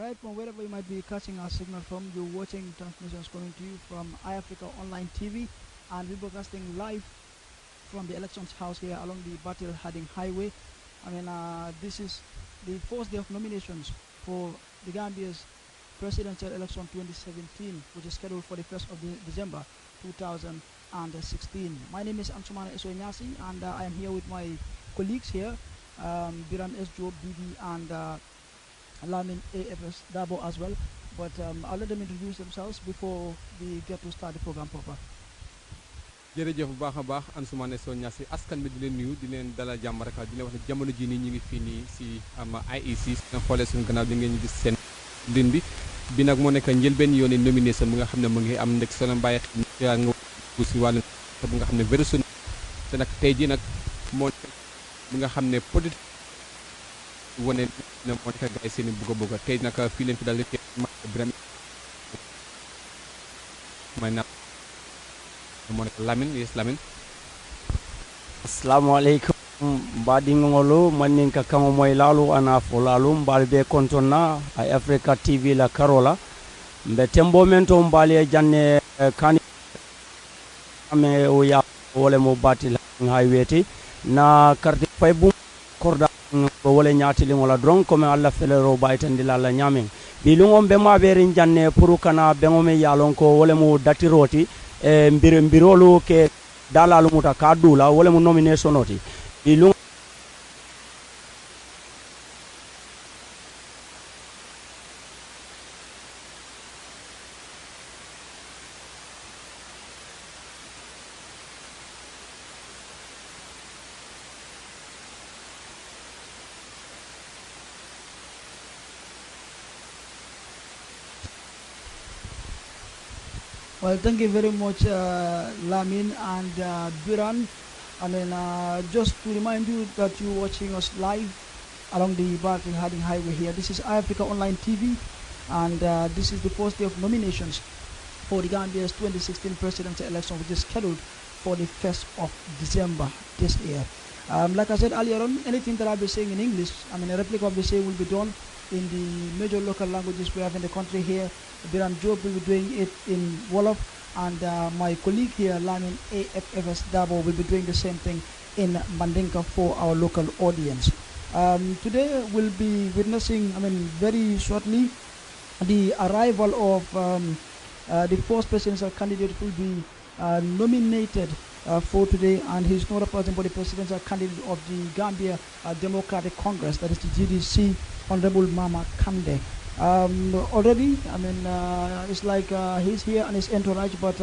right, from wherever you might be catching our signal from, you're watching transmissions coming to you from iAfrica Online TV, and we're broadcasting live from the Elections House here along the Battle Harding Highway. This is the fourth day of nominations for the Gambia's presidential election 2017, which is scheduled for the 1st of December 2016. My name is Ansumana Esoyanyasi, and I am here with my colleagues here, Biram S. Job, BB, and Lamin AFS Dabo as well. But I'll let them introduce themselves before we get to start the program proper. jërëjëf bu baax a baax Ansumane Soñasi askan bi di leen nuyu di leen dalal jàmm rek di leen wax ne jamono ji nii ñu ngi fii nii si IEC su xoolee suñu gannaaw di ngeen gis seen lin bi nag moo nekk njëlbeen yooni nomination bu nga xam ne mu ngi am ndek solo mbaye nga si wàllu bu nga xam ne very soon te nag tey ji nag moo bi nga xam ne politique wane ne moo nekk gars yi seen i bugg a tey nag fii leen fi daal di tey Birame may naa moo nekk Lamine. Yes, Lamine. Assalamu alaikum badingolo maninka kama moy lalu ana fo lalu mbalbe kontonna ay Africa TV la Carola mbe tembo mento mbali janne kani ame o ya wole mo batil hayweti na carte fay bu korda wole nyaati li ngola dron comme alla felero baytandi la nyamen bi lungom be mabere janne pour kana be ngome yalon ko wole mo datiroti mbirolu ke dalalu muta kadula wole mo nomination oti ilung Well, thank you very much, Lamin and Biran. Just to remind you that you're watching us live along the Battle Harding Highway here. This is iAfrica Online TV, and this is the first day of nominations for the Gambia's 2016 presidential election, which is scheduled for the 1st of December this year. Like I said earlier on, anything that I'll be saying in English, a replica of the same will be done in the major local languages we have in the country here. Biram Job will be doing it in Wolof, and my colleague here, Lamin AFS Dabo, will be doing the same thing in Mandinka for our local audience. Today we'll be witnessing, very shortly, the arrival of the first presidential candidate who will be nominated for today, and he's not a person but the presidential candidate of the Gambia Democratic Congress, that is the GDC, Honorable Mama Kande. Already, it's like he's here and his entourage, but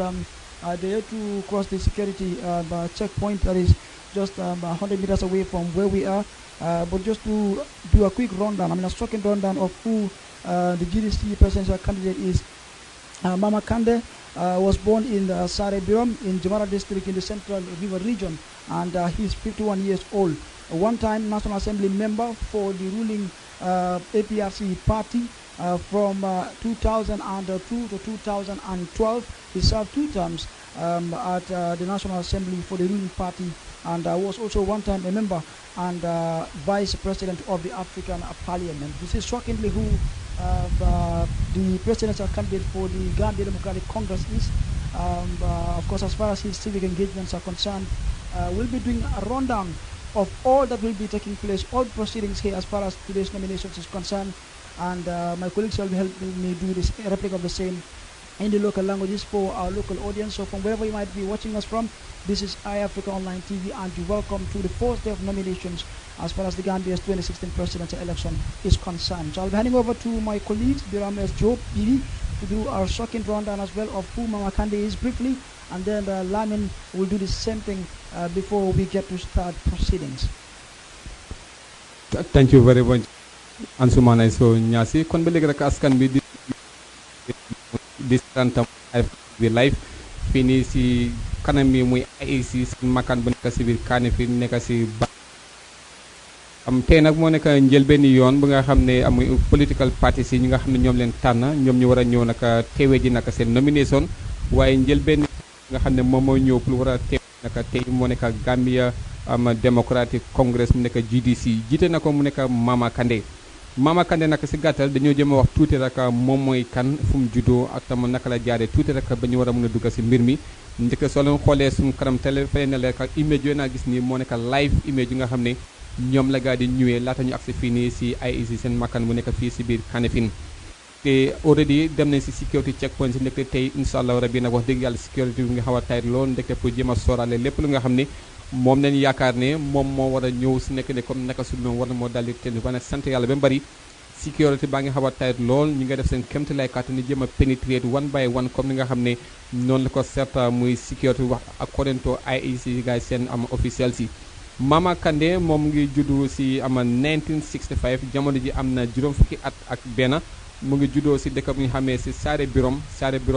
they had to cross the security checkpoint that is just 100 meters away from where we are. But just to do a quick rundown, a shocking rundown of who the GDC presidential candidate is. Mama Kande was born in Sare Biram in Jamara district in the Central River region, and he's 51 years old. A one-time National Assembly member for the ruling APRC party from 2002 to 2012. He served 2 terms at the National Assembly for the ruling party, and was also one time a member and vice president of the African Parliament. This is shockingly who the presidential candidate for the Gambia Democratic Congress is. Of course, as far as his civic engagements are concerned, we'll be doing a rundown of all that will be taking place, all proceedings here as far as today's nominations is concerned, and my colleagues will be helping me do this replica of the same in the local languages for our local audience. So from wherever you might be watching us from, this is iAfrica Online TV, and you're welcome to the fourth day of nominations as far as the Gambia's 2016 presidential election is concerned. So I'll be handing over to my colleagues, Biram S. Job, Bibi, to do our shocking rundown as well of who Mama Kande is briefly, and then Lamin will do the same thing before we get to start proceedings. Thank you very much, Ansumane Soñasi. Kon ba léegi rek askan bi di santam bi live fii nii si kanam mi muy IEC si makaan bu nekk si biir kaane fi nekk si ba tey nag moo nekk njëlbéen yoon bu nga xam ne amuy political parties yi ñi nga xam ne ñoom leen tànn ñoom ñu war a ñëw naka teewee ji naka seen nomination, waaye njëlbéen nga xam ne moom moo ñëw pour war a teew naka tey moo nekk Gambia Democratic Congress mu nekk GDC jiite na ko mu nekk Mama Kande. Mama Kandeh nag si gàttal dañoo jëm a wax tuuti rek moom mooy kan fu mu juddoo ak tam naka la jaaree tuuti rek ba ñu war a mën a dugg si mbir mi njëkk soo leen xoolee suñu kanam télé fay na rek image yooyu naa gis nii moo nekk live image yi nga xam ne ñoom la gaa di ñëwee laata ñu agsi fii nii si IEC seen makkaan bu nekk fii si biir Kanifing te already dem nañ si security checkpoint si ndekte tey incha allah rabi nag wax dëgg yàlla security bi nga xaw a tayt lool ndekte pour jéem a sóoraale lépp lu nga xam ne moom lañ yaakaar ne moom moo war a ñëw si nekk ne comme naka su noonu war na moo daldi ten ba nag sant yàlla ba mu bëri sécurité baa ngi xaw a tayt lool ñi nga def seen kéemtalaay kàttan ni jéem a pénétrer one by one comme ni nga xam ne noonu la ko certa muy sécurité wax according to IEC gars seen am officiel si Mama Kandeh moom ngi juddu si ama 1965 jamono ji am na juróom fukki at ak benn mu ngi juddoo si dëkk bu ñu xamee si Saare Birom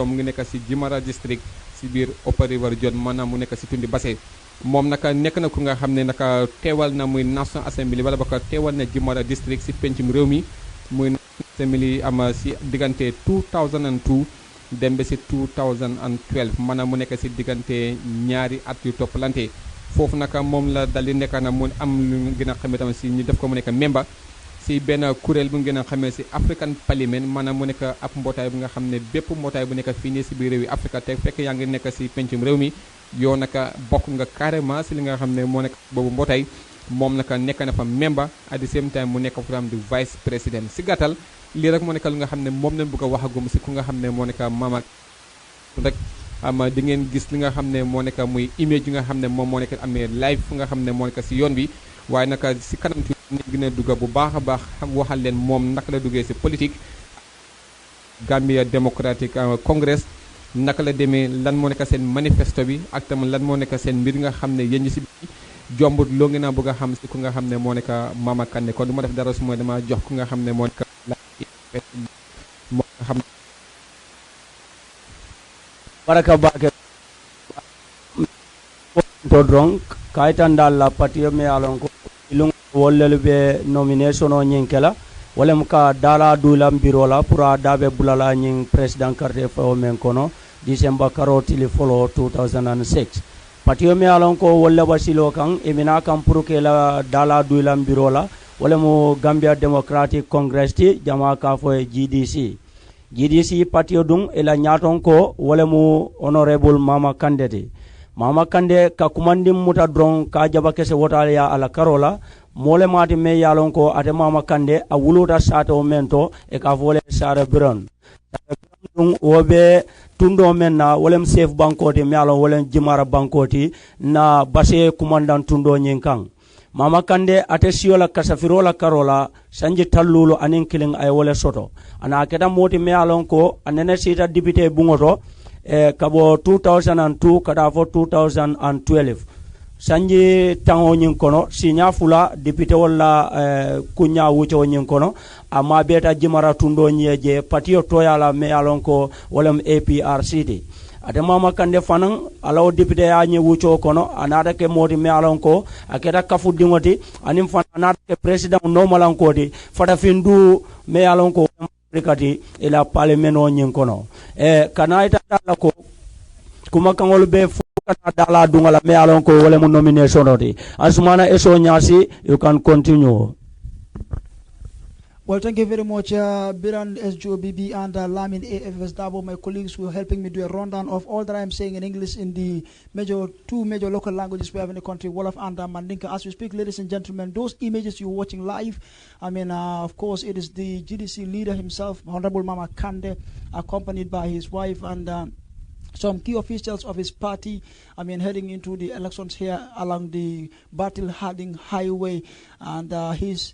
mu ngi nekk si Jimara district si biir Upper River John maanaam mu nekk si Tundi Basse moom naka nekk na ku nga xam ne naka teewal na muy National Assembly wala ba ko teewal na Jimara district si pencum réew mi muy National Assembly ama si diggante 2002 dem ba si 2012 maanaam mu nekk si diggante ñaari at yu toppalante foofu naka moom la dal di nekk na mu am lu gën a xamee tamit si ñu def ko mu nekk member si benn kuréel bu ngeen a xamee si African Parliament maanaam mu nekk ab mbootaay bu nga xam ne bépp mbootaay bu nekk fii nii si biir réew yi Afrique te fekk yaa ngi nekk si pencum réew mi yow naka bokk nga carrément si li nga xam ne moo nekk boobu mbootaay moom naka nekk na fa member at the same time mu nekk fa di vice président si gàttal lii rek moo nekk lu nga xam ne moom lañ bëgg a waxagum si ku nga xam ne moo nekk Mama rek ama di ngeen gis li nga xam ne moo nekk muy image yi nga xam ne moom moo nekk amee live fu nga xam ne moo nekk si yoon bi waaye naka si kanam tuuti ni gën a dugga bu baax a baax waxal leen moom naka la duggee si politique Gambia Democratic Congress naka la demee lan moo nekk seen manifesto bi ak tam lan moo nekk seen mbir nga xam ne yéen ñi si jombut loo ngi naa bëgg a xam si ku nga xam ne moo nekk Mama Kandeh kon du ma def dara su mooy dama jox ku nga xam ne moo nekk moo nga xam baraka bake to drong kaitan dalla patio me alon ko ilung wollelu be nomination o nyinkela wolem ka dala dulam birola pura dabe bulala nyin president carte fo men kono December karoti li follow 2006 patio me alon ko wolle basilo kan emina kan pour que la dala dulam birola wolem Gambia Democratic Congress ti jama ka fo GDC patio dung ila nyaton ko wolemu honorable Mama Kandeh Mama Kandeh ka kumandim muta drong ka jaba kese wotale ya ala karola mole mati me yalon ko ate Mama Kandeh a wuluta sato mento e ka vole sara biron dung wobe tundo menna wolem safe bankoti me yalon wolem jimara bankoti na base kumandan tundo nyinkang Mama Kandeh ate siola kasafirola karola sanji tallulu anin killing ay wole soto ana keta moti me alon ko anene sita député bungoto kabo 2002 kada fo 2012 sanji tango nyin kono sinya fula député wala kunya wucho nyin kono amma beta jimara tundo nyeje patio toyala me alon ko wolem APRCT ate Mama Kandeh fanan alaw député ya nye wucho kono anata ke modi me alon ko aketa kafu dingoti anim fan anata ke president normal ko di fata findu me alon ko rikati ila parlement o nyin kono kana ita dala ko kuma kangol be fukata dala dungala me alon ko wala mu nomination odi asmana eso nyasi you can continue. Well, thank you very much, Biran SJOBB and Lamin AFS Dabo, my colleagues, who are helping me do a rundown of all that I'm saying in English in the two major local languages we have in the country, Wolof and Mandinka. As we speak, ladies and gentlemen, those images you're watching live, I mean, of course, it is the GDC leader himself, Honorable Mama Kandeh, accompanied by his wife and some key officials of his party, I mean, heading into the elections here along the Battle Harding Highway, and he's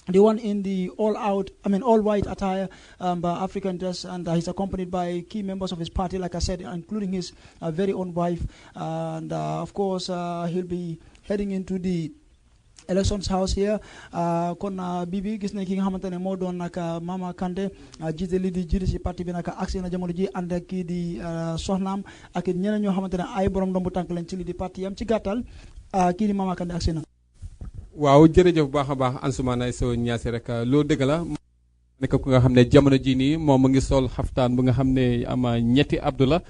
the one in the all-white attire, African dress, and he's accompanied by key members of his party, like I said, including his very own wife. And of course, he'll be heading into the elections house here. Kon bibi gis na ki nga xamantene mo don naka Mama Kandeh jité li di GDC parti bi naka aksi na jamono ji and ak di soxnam ak ñeneen ñoo xamantene ay borom ndombu tank lañ ci li di parti yam ci gatal ki di Mama Kandeh aksi na. waaw jërëjëf bu baax a baax Ansumana so ñaasi rek loo dëgg la nekk ku nga xam ne jamono ji nii moom mu ngi sol xaftaan bu nga xam ne ama ñetti Abdullah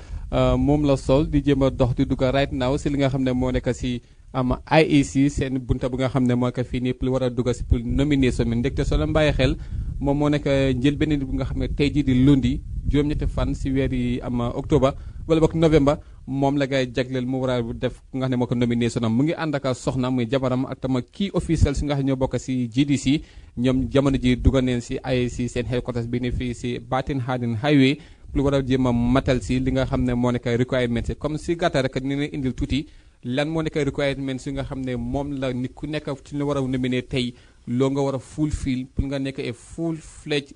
moom la sol di jéem a dox di dugg right now si li nga xam ne moo nekk si IEC seen bunta bu nga xam ne moo ko fii nii pour war a dugg si pour nomination bi ndekte soo leen bàyyi xel moom moo nekk jël benn bu nga xam ne tey jii di lundi juróom-ñetti fan si weer yi octobre wala boog novembre moom la ngay jagleel mu war a def ku nga xam ne moo ko nomination am mu ngi ànd ak soxna muy jabaram ak tama kii officiel si nga xam ne ñoo bokk si GDC ñoom jamono ji dugga neen si IEC seen headquarters bi ni fii si Batin Harding Highway pour war a jéem a matal si li nga xam ne moo nekk requirement comme si gàttal rek ni leen indil tuuti lan moo nekk requirement si nga xam ne moom la nit ku nekk ci la war a nominer tey loo nga war a fulfill pour nga nekk a full fledged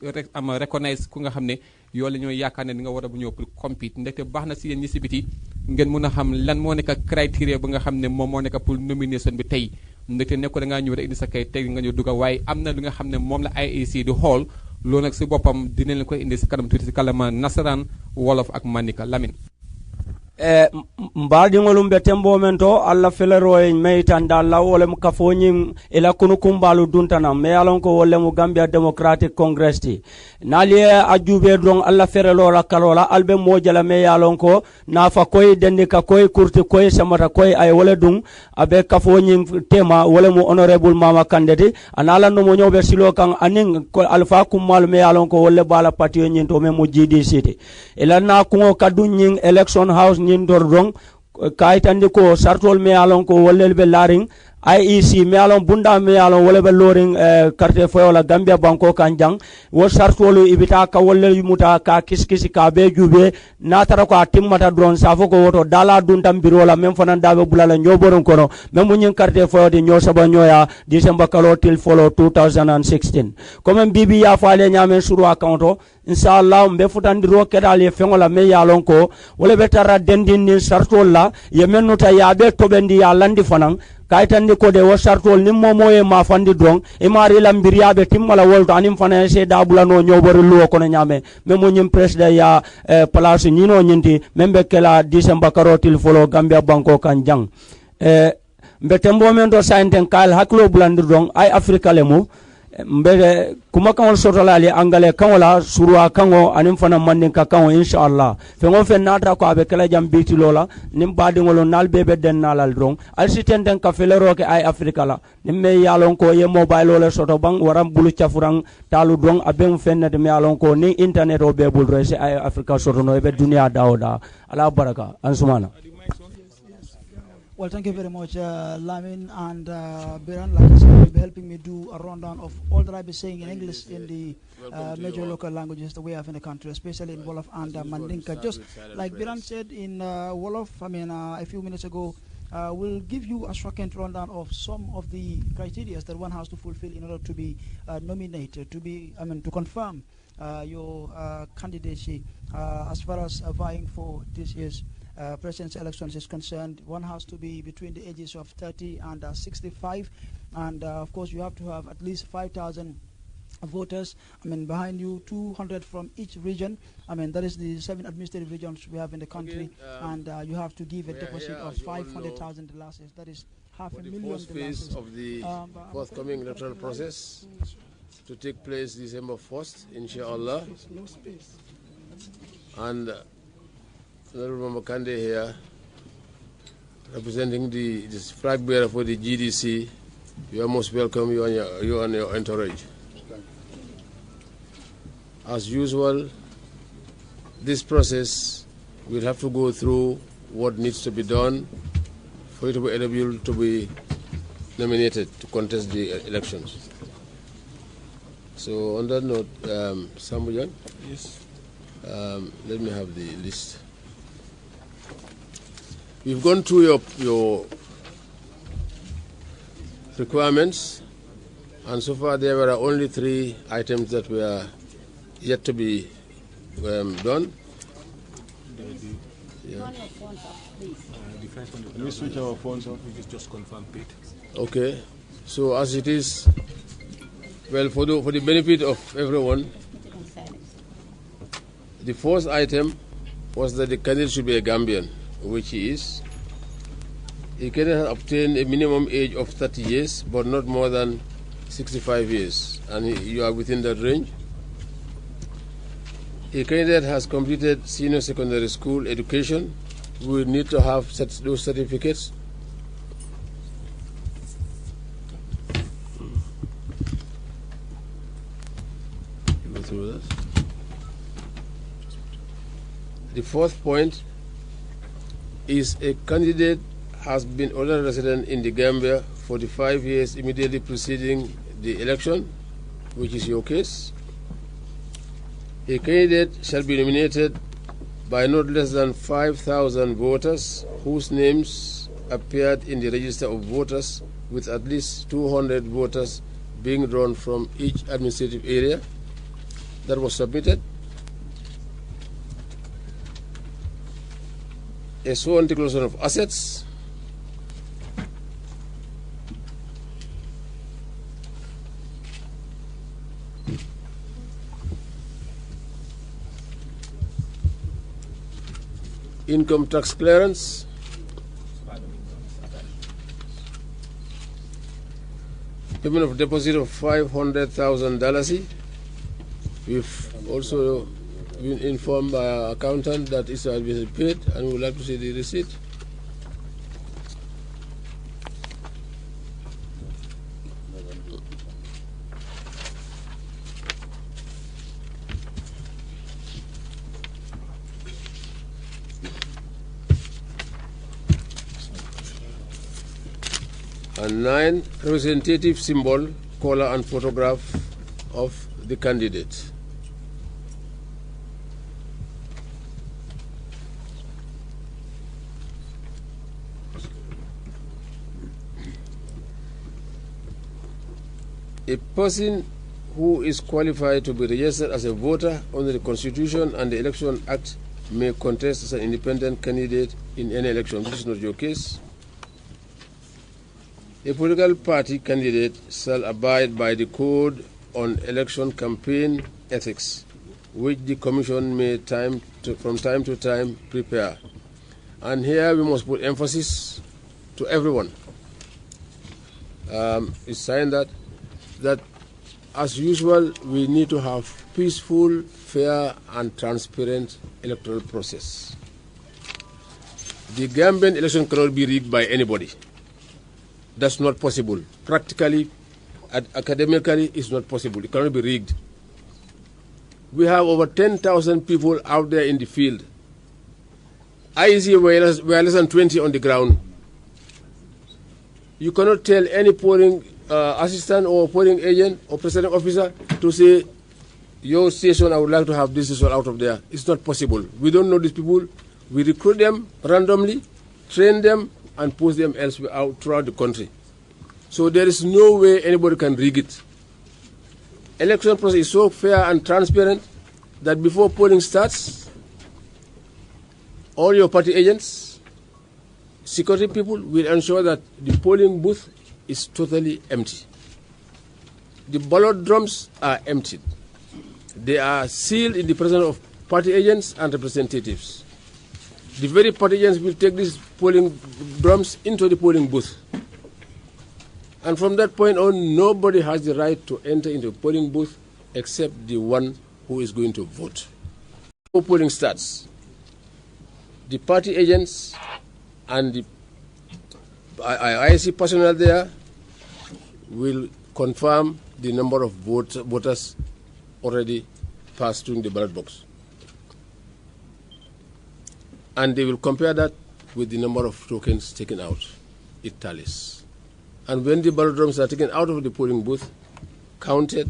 recognize ku nga xam ne yoo la ñoo yaakaar ne di nga war a bu ñëw pour compete ndaxte baax na si yéen ñi si biti ngeen mun a xam lan moo nekk criteria ba nga xam ne moom moo nekk pour nomination bi tey ndaxte nekko da ngaa ñëw rek indi sa kay tey nga ñëw dugga waaye am na li nga xam ne moom la IEC di xool loolu nag si boppam dinañ leen koy indi si kanam tuuti si kalama nasaraan wolof ak manika Lamin mbaadiŋolum be tembo men to alla felero e maytanda alla wolem kafoñin ila kunu kumbalu duntana me alon ko wolemu Gambia Democratic Congress ti nali a jube don alla ferelo la kalola albe mojala me alon ko nafa koy dendi ka koy kurti koy samata koy ay wole dum abe kafoñin tema wolemu honorable mama kandeti anala no mo nyobe silo kan anin ko alfa kummal me alon ko wolle bala patio nyin to me mo GDC ti ila na ko kadu nyin election house nyin dor dong kayitandi ko sartol me alon ko wollel be laring IEC me alon bunda me alon wole be loring carte foyola Gambia banko kanjang wo sartolu ibita ka wollel muta ka kiskisi ka be jube na tara ko timmata dron safo ko woto dala dundam birola men fanan dabe bulala nyoboron kono men munyin carte foyode nyo saba nyoya December kalo till follow 2016 comme bibi ya faale nyamen suru accounto inshallah mbe futandiro kedal ye fengola me yalon ko wole be tara dendin ni sartol la ye menuta ya be tobendi ya landi fanan kaytandi ko de wo sartol nim momo e ma fandi dron e mari lambiriabe timmala wolto anim fana se dabula no nyobori luwo kono nyame memo nyim president ya place nyino nyinti membe kela December karotil folo Gambia banko kanjang mbe tembo men do sainten kal haklo bulandir dron ay Africa lemu mbe kuma kan sotola ali angale kangola surwa kango anim fana mandin ka kango inshallah fengo fen nata ko abe kala jam biti lola nim badi ngolo nal bebe den nalal drong al sitenden ka felero ke ay Africa la nim me yalon ko ye mobile ole soto bang waram bulu chafurang talu drong abem fennede me yalon ko ni internet o be bul rese ay Africa soto no be dunia dawda ala baraka ansumana. Well, thank you very much, Lamin and Biran. Like I said, will be helping me do a rundown of all that I'll be saying in English in the major local languages that we have in the country, especially in Wolof and Mandinka. Just like Biran said in Wolof, a few minutes ago, we'll give you a shocking rundown of some of the criteria that one has to fulfill in order to be nominated, to confirm your candidacy as far as vying for this year's presidential elections is concerned. One has to be between the ages of 30 and 65, and of course you have to have at least 5,000 voters. Behind you, 200 from each region. That is the 7 administrative regions we have in the country, and you have to give a deposit of 500,000 dollars. That is $500,000. The first phase of the forthcoming electoral process to take place December 1st, inshallah. And Honorable Makande here, representing this flag bearer for the GDC. You are most welcome, you and your entourage. As usual, this process will have to go through what needs to be done for you to be eligible to be nominated to contest the elections. So on that note, Sambujan, Yes. Let me have the list. We've gone through your requirements, and so far there were only 3 items that were yet to be done. Can we switch our phones off? We just confirm Pete. Okay, so as it is, well, for the benefit of everyone, the first item was that the candidate should be a Gambian, which he is. He cannot obtain a minimum age of 30 years, but not more than 65 years, and you are within that range. A candidate has completed senior secondary school education. We need to have those certificates. The fourth point is a candidate has been already resident in the Gambia for the 5 years immediately preceding the election, which is your case. A candidate shall be nominated by not less than 5,000 voters whose names appeared in the register of voters, with at least 200 voters being drawn from each administrative area that was submitted. A sworn declaration of assets, income tax clearance, payment of deposit of $500,000. We've also been informed by our accountant that it has been paid, and we would like to see the receipt. And 9, representative symbol, color, and photograph of the candidate. A person who is qualified to be registered as a voter under the Constitution and the Election Act may contest as an independent candidate in any election. This is not your case. A political party candidate shall abide by the Code on Election Campaign Ethics, which the Commission may from time to time prepare. And here we must put emphasis to everyone. It's signed that as usual we need to have peaceful, fair and transparent electoral process. The Gambian election cannot be rigged by anybody. That's not possible. Practically, academically, it's not possible. It cannot be rigged. We have over 10,000 people out there in the field. IEC were less than 20 on the ground. You cannot tell any polling assistant or polling agent or presiding officer to say, your station, I would like to have this station out of there. It's not possible. We don't know these people. We recruit them randomly, train them, and post them elsewhere out throughout the country. So there is no way anybody can rig it. Election process is so fair and transparent that before polling starts, all your party agents, security people will ensure that the polling booth is totally empty. The ballot drums are emptied. They are sealed in the presence of party agents and representatives. The very party agents will take these polling drums into the polling booth. And from that point on, nobody has the right to enter into a polling booth except the one who is going to vote. Before polling starts, the party agents and the IIC personnel there will confirm the number of voters already passed through the ballot box. And they will compare that with the number of tokens taken out. It tallies. And when the ballot drums are taken out of the polling booth, counted,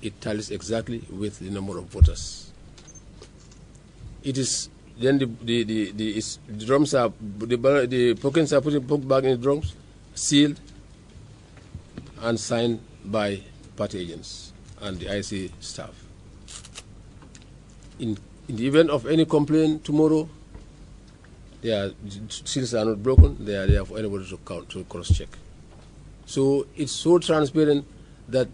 it tallies exactly with the number of voters. It is then the drums are the tokens are put back in the drums, sealed, and signed by party agents and the IC staff. In the event of any complaint tomorrow, their seals are not broken. They are there for anybody to count, to cross-check. So it's so transparent that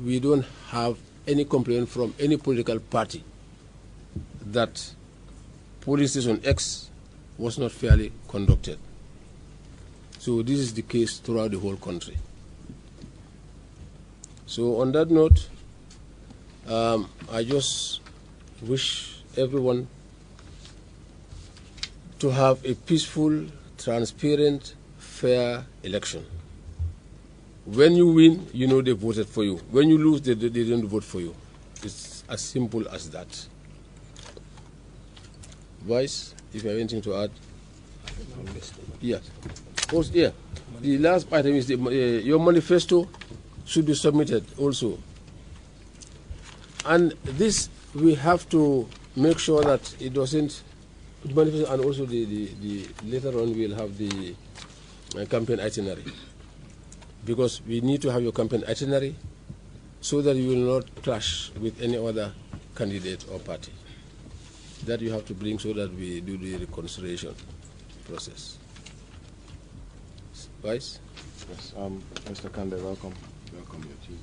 we don't have any complaint from any political party that polling station X was not fairly conducted. So this is the case throughout the whole country. So on that note, I just wish everyone to have a peaceful, transparent, fair election. When you win, you know they voted for you. When you lose, they didn't vote for you. It's as simple as that. Vice, if you have anything to add. Yeah. Also, yeah. The last item is your manifesto should be submitted also. And this, we have to make sure that it doesn't, and also the later on we'll have the campaign itinerary. Because we need to have your campaign itinerary so that you will not clash with any other candidate or party. That you have to bring so that we do the reconciliation process. Vice? Yes, Mr. Kande, welcome. Welcome, your team.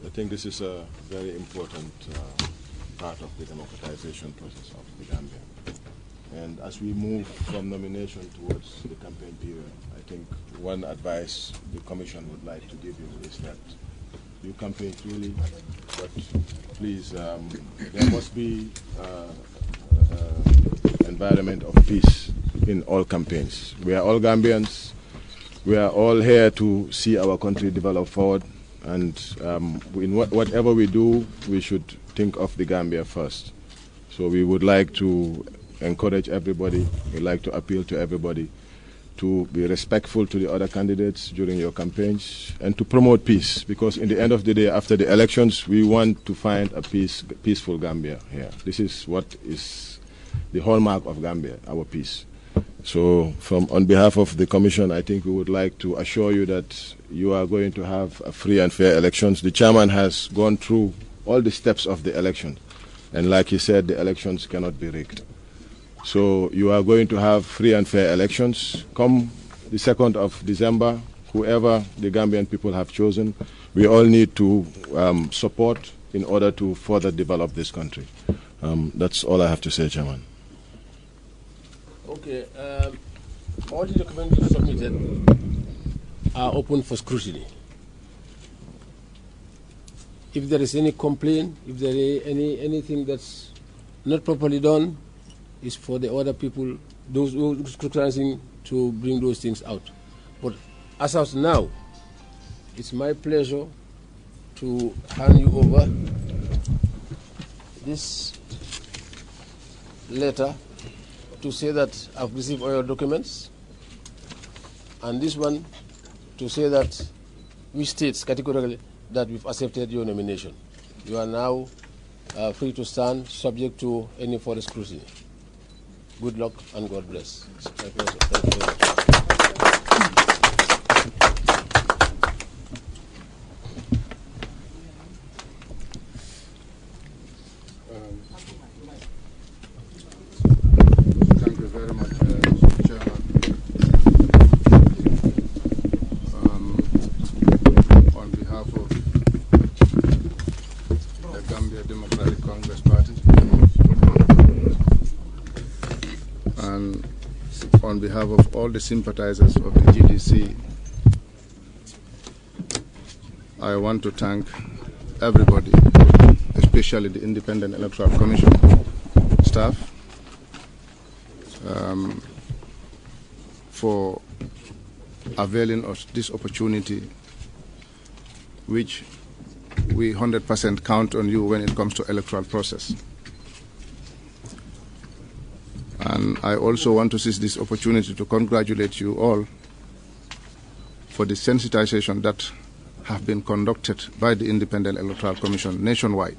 I think this is a very important part of the democratization process of the Gambia. And as we move from nomination towards the campaign period, I think one advice the Commission would like to give you is that you campaign freely, but please, there must be environment of peace in all campaigns. We are all Gambians. We are all here to see our country develop forward. And in whatever we do, we should think of the Gambia first. So we would like to encourage everybody, we'd like to appeal to everybody to be respectful to the other candidates during your campaigns and to promote peace, because in the end of the day, after the elections, we want to find a peaceful Gambia here. This is what is the hallmark of Gambia, our peace. So on behalf of the Commission, I think we would like to assure you that you are going to have a free and fair elections. The chairman has gone through all the steps of the election, and like he said, the elections cannot be rigged. So you are going to have free and fair elections. Come the 2nd of December, whoever the Gambian people have chosen, we all need to support in order to further develop this country. That's all I have to say, Chairman. Okay. All the documents submitted are open for scrutiny. If there is any complaint, if there is anything that's not properly done, is for the other people, those who are scrutinizing, to bring those things out. But as of now, it's my pleasure to hand you over this letter to say that I've received all your documents, and this one to say that which states categorically that we've accepted your nomination. You are now free to stand, subject to any further scrutiny. Good luck and God bless. Thank you very much. Thank you very much, Mr. Chairman. On behalf of the Gambia Democratic Congress Party, and on behalf of all the sympathizers of the GDC, I want to thank everybody, especially the Independent Electoral Commission staff, for availing us this opportunity, which we 100% count on you when it comes to electoral process. And I also want to seize this opportunity to congratulate you all for the sensitization that have been conducted by the Independent Electoral Commission nationwide.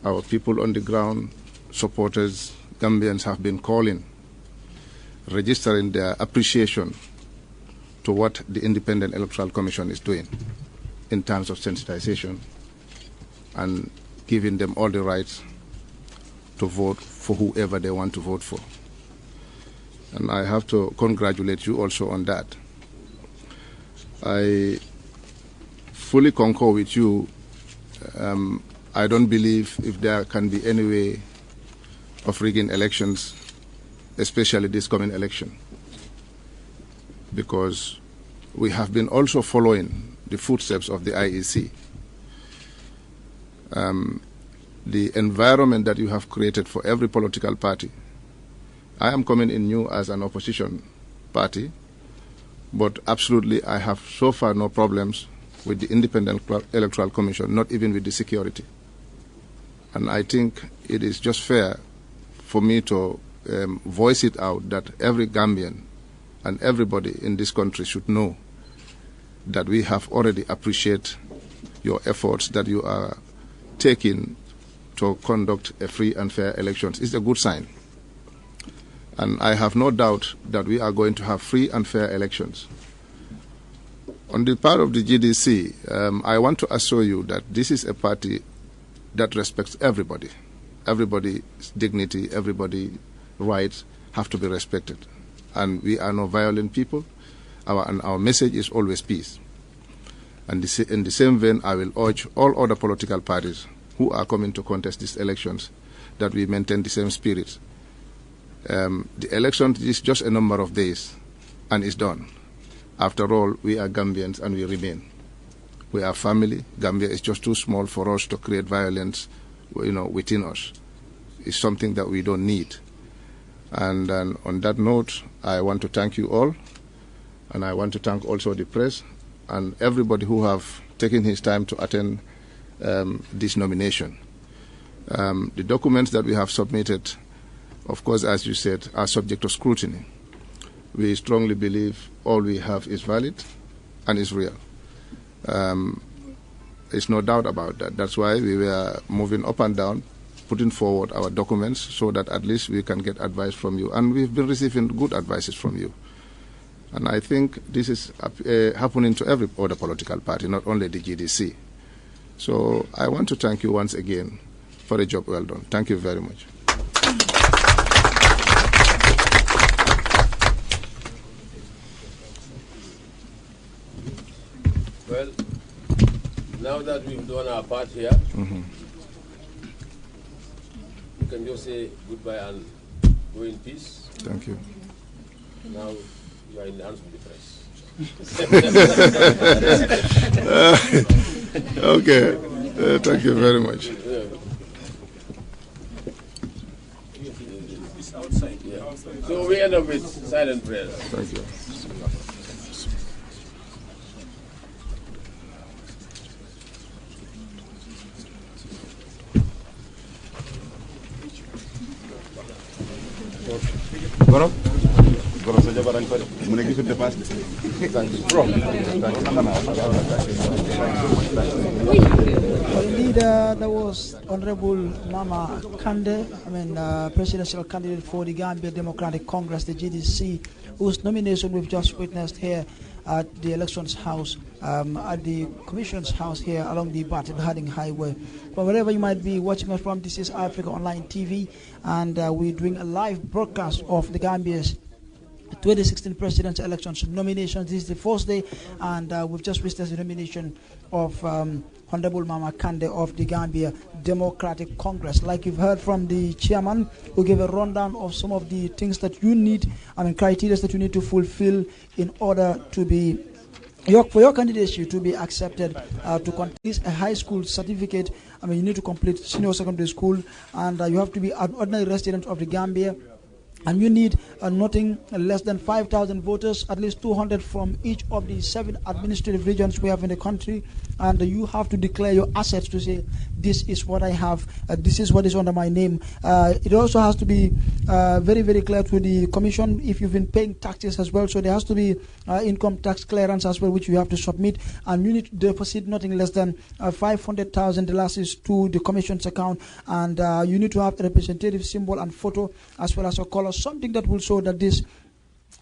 Our people on the ground, supporters, Gambians have been calling, registering their appreciation to what the Independent Electoral Commission is doing in terms of sensitization and giving them all the rights to vote for whoever they want to vote for. And I have to congratulate you also on that. I fully concur with you. I don't believe if there can be any way of rigging elections, especially this coming election, because we have been also following the footsteps of the IEC. The environment that you have created for every political party. I am coming in new as an opposition party, but absolutely I have so far no problems with the Independent Electoral Commission, not even with the security. And I think it is just fair for me to voice it out that every Gambian and everybody in this country should know that we have already appreciated your efforts that you are taking to conduct a free and fair elections. It's a good sign. And I have no doubt that we are going to have free and fair elections. On the part of the GDC, I want to assure you that this is a party that respects everybody. Everybody's dignity, everybody's rights have to be respected. And we are no violent people. Our message is always peace. And in the same vein, I will urge all other political parties who are coming to contest these elections that we maintain the same spirit. The election is just a number of days, and it's done. After all, we are Gambians and we remain. We are family. Gambia is just too small for us to create violence, within us. It's something that we don't need. And on that note, I want to thank you all, and I want to thank also the press and everybody who have taken his time to attend this nomination. The documents that we have submitted, of course, as you said, are subject to scrutiny. We strongly believe all we have is valid and is real. There's no doubt about that. That's why we were moving up and down, putting forward our documents so that at least we can get advice from you. And we've been receiving good advices from you. And I think this is happening to every other political party, not only the GDC. So I want to thank you once again for a job well done. Thank you very much. Well, now that we've done our part here, we can just say goodbye and go in peace. Thank you. Now you are in the hands of the press. Okay. Thank you very much. Yeah. So we end up with silent prayers. Thank you. Well, indeed, that was Honorable Mama Kande, presidential candidate for the Gambia Democratic Congress, the GDC, whose nomination we've just witnessed here at the elections house, at the commission's house here along the Barton Harding Highway. From wherever you might be watching us from, this is Africa Online TV, and we're doing a live broadcast of the Gambia's 2016 presidential elections nominations. This is the first day, and we've just witnessed the nomination of Honorable Mama Kande of the Gambia Democratic Congress. Like you've heard from the chairman, who gave a rundown of some of the things that you need, criteria that you need to fulfill in order to be for your candidacy to be accepted, to complete a high school certificate. You need to complete senior secondary school, and you have to be an ordinary resident of the Gambia. And you need nothing less than 5,000 voters, at least 200 from each of the 7 administrative regions we have in the country. And you have to declare your assets to say, this is what I have, this is what is under my name. It also has to be very, very clear to the commission if you've been paying taxes as well. So there has to be income tax clearance as well, which you have to submit. And you need to deposit nothing less than $500,000 to the commission's account. And you need to have a representative symbol and photo, as well as a color, something that will show that this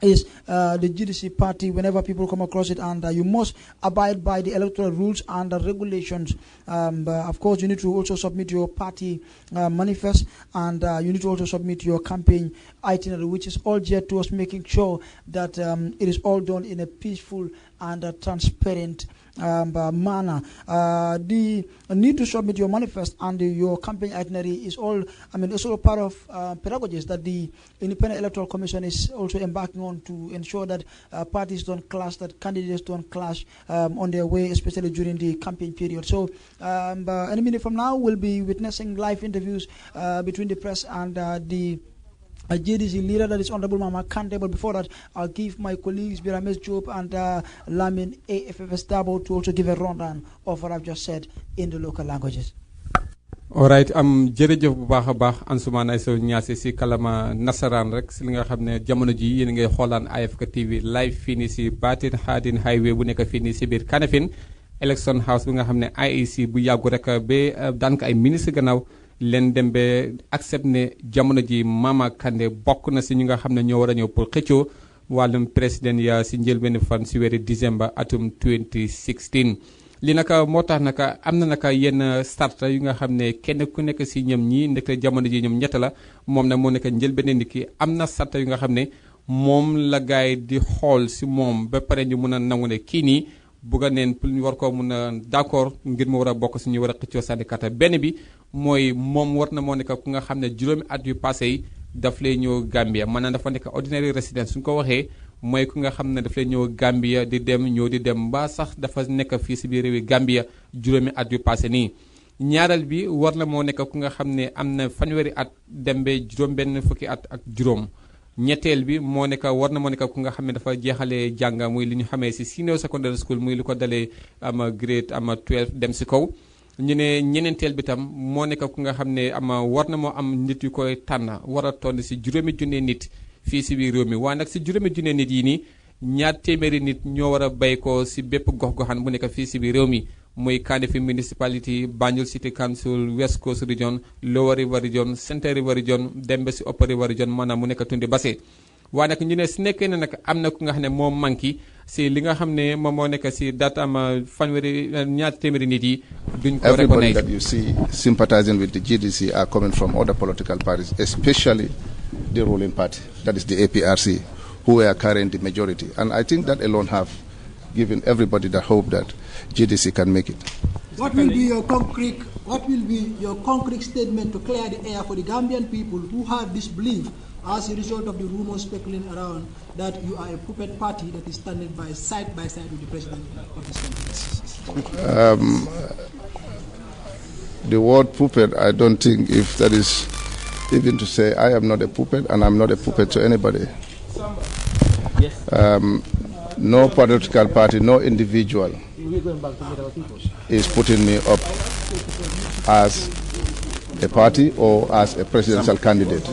is the GDC party whenever people come across it, and you must abide by the electoral rules and regulations. Of course, you need to also submit your party manifest, and you need to also submit your campaign itinerary, which is all geared towards making sure that it is all done in a peaceful and transparent manner. The need to submit your manifest and your campaign itinerary is all, it's all part of pedagogies that the Independent Electoral Commission is also embarking on to ensure that parties don't clash, that candidates don't clash on their way, especially during the campaign period. So any minute from now, we'll be witnessing live interviews between the press and the GDC leader, that is Honorable Mama Kande. But before that, I'll give my colleagues Birames Job and Lamin AFFS Dabo to also give a rundown of what I've just said in the local languages. alright jërëjëf bu baax a baax Ansoumana Sow Niasse si kalama nasaraan rek si li nga xam ne jamono ji yéen ngay xoolaan AFK TV live fii nii si Batin Hadin Highway bu nekk fii nii si biir Kanifing Election House bi nga xam ne IEC bu yàggu rek ba daanaka ay ministre gannaaw leen dem ba accept ne jamono ji Mama Kandeh bokk na si ñi nga xam ne ñoo war a ñëw pour xëccoo wàllum président ya si njëlbéen fan si weeri décembre atum 2016 li naka moo tax naka am na naka yenn start yu nga xam ne kenn ku nekk si ñoom ñi ndekte jamono ji ñoom ñett la moom nag moo nekk njëlbéen nit ki am na start yu nga xam ne moom la gaay di xool si moom ba pare ñu mun a nangu ne kii nii bugg a neen pour ñu war koo mun a d'accord ngir mu war a bokk si ñu war a xëccoo sànni kàrta benn bi mooy moom war na moo nekk ku nga xam ne juróomi at yu passé yi daf lay ñëw Gambia maanaam dafa nekk ordinary resident suñu ko waxee mooy ku nga xam ne daf lay ñëw Gambia di dem ñëw di dem mbaa sax dafa nekk fii si biir réewi Gambia juróomi at yu passé nii ñaareel bi war na moo nekk ku nga xam ne am na fanweeri at dem ba juróom benn fukki at ak juróom ñetteel bi moo nekk war na moo nekk ku nga xam ne dafa jeexalee jàng muy li ñu xamee si senior secondary school muy lu ko dalee grade 12 dem si kaw ñu ne ñeneenteel bi tam moo nekk ku nga xam ne war na moo am nit yu koy tànn war a toll si juróomi junne nit fii si biir réew mi waaye nag si juróomi junne nit yi nii ñaar téeméeri nit ñoo war a bay ko si bépp gox-goxaan bu nekk fii si biir réew mi muy Kanifing municipality Banjul City Council West Coast Region Lower River Region Central River Region dem ba si Upper River Region maanaam mu nekk Tundi Basse waaye nag ñu ne si nekkee ne nag am na ku nga xam ne moo manqué si li nga xam ne moom moo nekk si date fanweeri ñaar téeméeri nit yi duñ ko everybody recognize. that you see sympathizing with the GDC are coming from other political parties, especially the ruling party, that is the APRC, who are carrying the majority. And I think that alone have given everybody the hope that GDC can make it. What will be your concrete statement to clear the air for the Gambian people who have this belief as a result of the rumors speculating around that you are a puppet party that is standing side by side with the president of this country? The word puppet, I don't think if that is even to say I am not a puppet and I'm not a puppet to anybody. No political party, no individual is putting me up as a party or as a presidential candidate.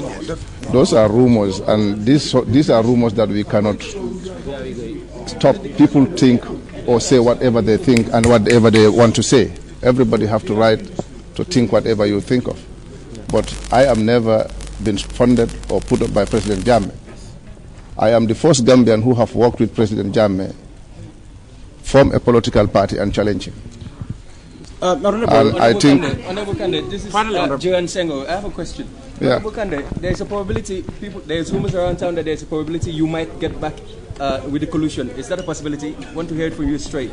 Those are rumors, and these are rumors that we cannot stop. People think or say whatever they think and whatever they want to say. Everybody have the right to think whatever you think of. But I have never been funded or put up by President Jammeh. I am the first Gambian who have worked with President Jammeh, form a political party and challenge him. I think Honorable Kandeh, this is Johan Sengo. I have a question. Yeah. Honorable Kandeh, there's a probability, there's rumors around town that there's a probability you might get back with the collusion. Is that a possibility? I want to hear it from you straight.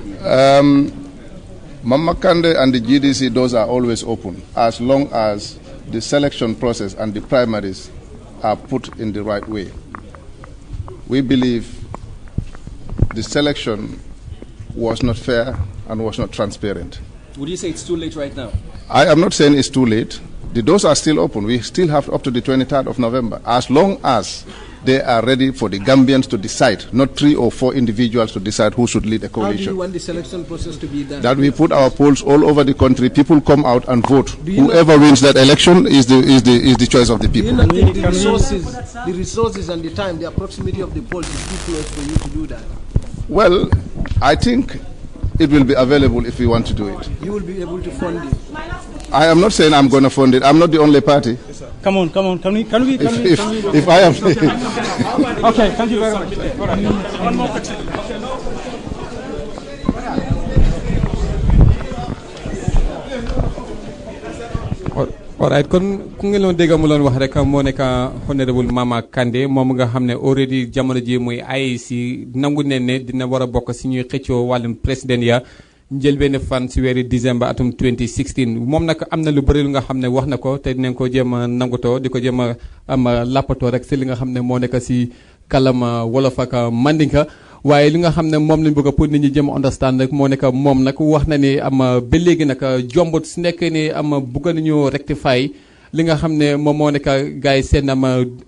Mama Kandeh and the GDC, those are always open, as long as the selection process and the primaries are put in the right way. We believe the selection was not fair and was not transparent. Would you say it's too late right now? I am not saying it's too late. The doors are still open. We still have up to the 23rd of November, as long as they are ready for the Gambians to decide, not 3 or 4 individuals to decide who should lead a coalition. How do you want the selection process to be done? That we put our polls all over the country. People come out and vote. Whoever wins that election is the choice of the people. Do you not think the resources and the time, the proximity of the polls is too close for you to do that? Well, I think it will be available if we want to do it. You will be able to fund it. I am not saying I'm going to fund it. I'm not the only party. Come on. Can we? If I am. Okay, thank you very much. All right. One more question. alright kon ku ngeen doon dégg mu loon wax rek moo nekk honorable Mama Kandeh moom nga xam ne already jamono ji muy IEC nangu ne dina war a bokk si ñuy xëccoo wàllum président ya njëlbéen fan si weeri décembre atum 2016 moom nag am na lu bëri lu nga xam ne wax na ko te dinañ ko jéem a nangutoo di ko jéem a am lappatoo rek si li nga xam ne moo nekk si kalam wolof ak mandinka waaye li nga xam ne moom lañ bëgg pour nit ñi jëm understand rek moo nekk moom nag wax na ni ba léegi nag jombut su nekk ni bëgg nañu rectify li nga xam ne moom moo nekk gars yi seen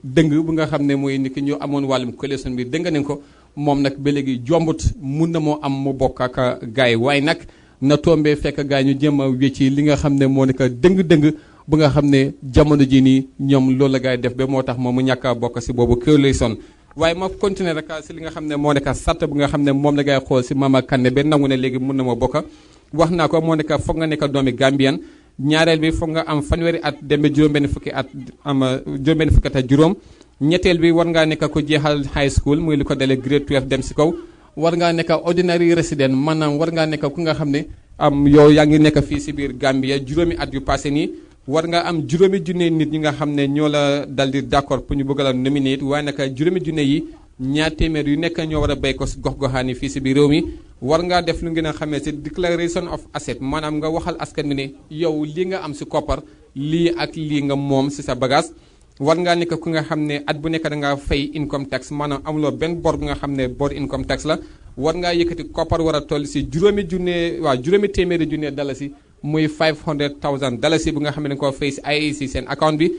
dëng bu nga xam ne mooy ni ki ñu amoon wàllum coalition bi dëng nañ ko moom nag ba léegi jombut mun na moo am mu bokk ak gars yi waaye nag na tombee fekk gars yi ñu jëm a wécci li nga xam ne moo nekk dëng-dëng bu nga xam ne jamono ji nii ñoom loolu la gaay def ba moo tax moom mu ñàkk a bokk si boobu coalition waaye ma continuer rek si li nga xam ne moo nekk sart bu nga xam ne moom la gaay xool si Mama Kandeh ba nangu ne léegi mun na ma bokk wax naa ko moo nekk foog nga nekk doomi Gambian ñaareel bi foog nga am fanweeri at dem ba juróom-benn fukki at ak juróom ñetteel bi war ngaa nekk ko jeexal high school muy li ko dalee grade 12 dem si kaw war ngaa nekk ordinary resident maanaam war ngaa nekk ku nga xam ne yow yaa ngi nekk fii si biir Gambia juróomi at yu passé nii war nga am juróomi junne nit ñi nga xam ne ñoo la dal di d'accord pour ñu bëgg la nominate waaye nag juróomi junne yi ñaar téeméer yu nekk ñoo war a béy ko si gox-goxaan yi fii si biir réew mi war ngaa def lu ngeen a xamee si declaration of asset maanaam nga waxal askan bi ne yow lii nga am si koppar lii ak lii nga moom si sa bagage war ngaa nekk ku nga xam ne at bu nekk da ngaa fay income tax maanaam amuloo benn bor bu nga xam ne bor income tax la war ngaa yëkkati koppar war a toll si juróomi téeméeri junne dalasi muy $500,000 bu nga xam ne da nga koo fay si IEC seen account bi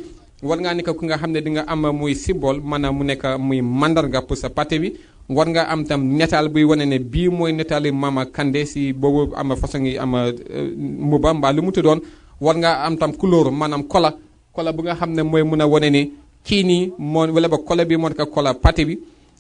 war ngaa nekk ku nga xam ne di nga am muy symbole maanaam mu nekk muy mandarga pour sa parti bi war nga am tam netaal buy wane ne bii mooy netaali Mama Kandeh si boobu ama façon yi ama mbuba mbaa lu mu tuddoon war ngaa am tam couleur maanaam kola bu nga xam ne mooy mun a wane ne kii nii moo wala ba kola bi moo nekk kola parti bi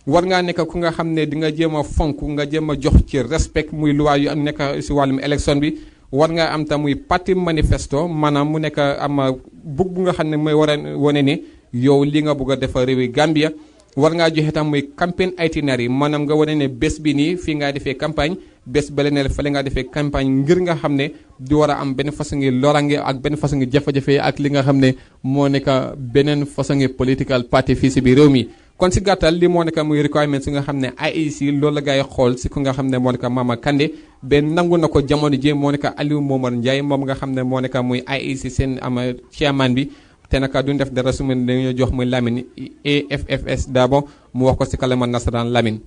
war ngaa nekk ku nga xam ne di nga jéem a fonk nga jéem a jox ci respect muy loi yu nekk si wàllum élection bi war ngaa am tam muy parti manifesto maanaam mu nekk am bug bu nga xam ne mooy war a wane ne yow li nga bëgg a defar réewi Gambia war ngaa joxe tam muy campaign itinéraire maanaam nga wane ne bés bi nii fii ngaa defee campagne bés bale ne fële ngaa defee campagne ngir nga xam ne di war a am benn façon ngi lorange ak benn façon ngi jafe-jafe ak li nga xam ne moo nekk beneen façon ngi political party fii si biir réew mi kon si gàttal li moo nekk muy requirement si nga xam ne IEC loolu la gaay xool si ku nga xam ne moo nekk Mama Kandeh benn nangu na ko jamono ji moo nekk Alieu Momar Njie moom nga xam ne moo nekk muy IEC seen ama chairman bi te naka duñ def dara su ma dañoo jox muy Lamine AFFS Dabo mu wax ko si kalama nasaraan Lamine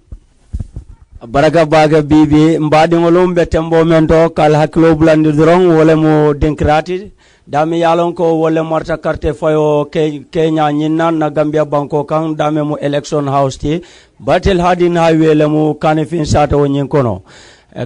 baraka baga bibi mbaɗiŋolum ɓe tembo men to kal hakkilo bulandi doron wole mo denkirati dami yalon ko wole marta carte fayo kenya ñinnan na gambia banko kan dame mo election house ti batel hadin ha wele mo kanifin sata wo ñin kono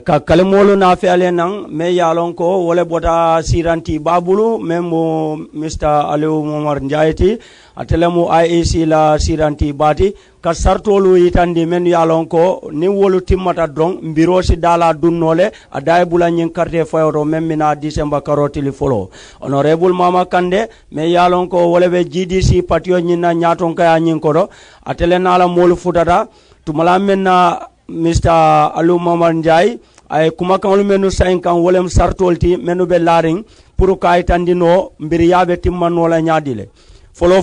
ka kalimolu na fele nan me yalon ko wole bota siranti babulu même mo Mr. Alieu Momar Njie atele mo IEC la siranti bati ka sartolu yitandi men yalon ko ni wolu timmata dron mbiro si dala dunnole aday bula nyin carte fayoro men mina December karotili folo honorable Mama Kandeh me yalon ko wole be GDC patio nyina nyaton kaya nyin kodo atele nala molu futata tumala menna Mr. Alieu Momar Njie ay kuma kan menu sain kan wolem sartolti menu be laring pour kay tandino mbir yabe timmanno la nyaadile folo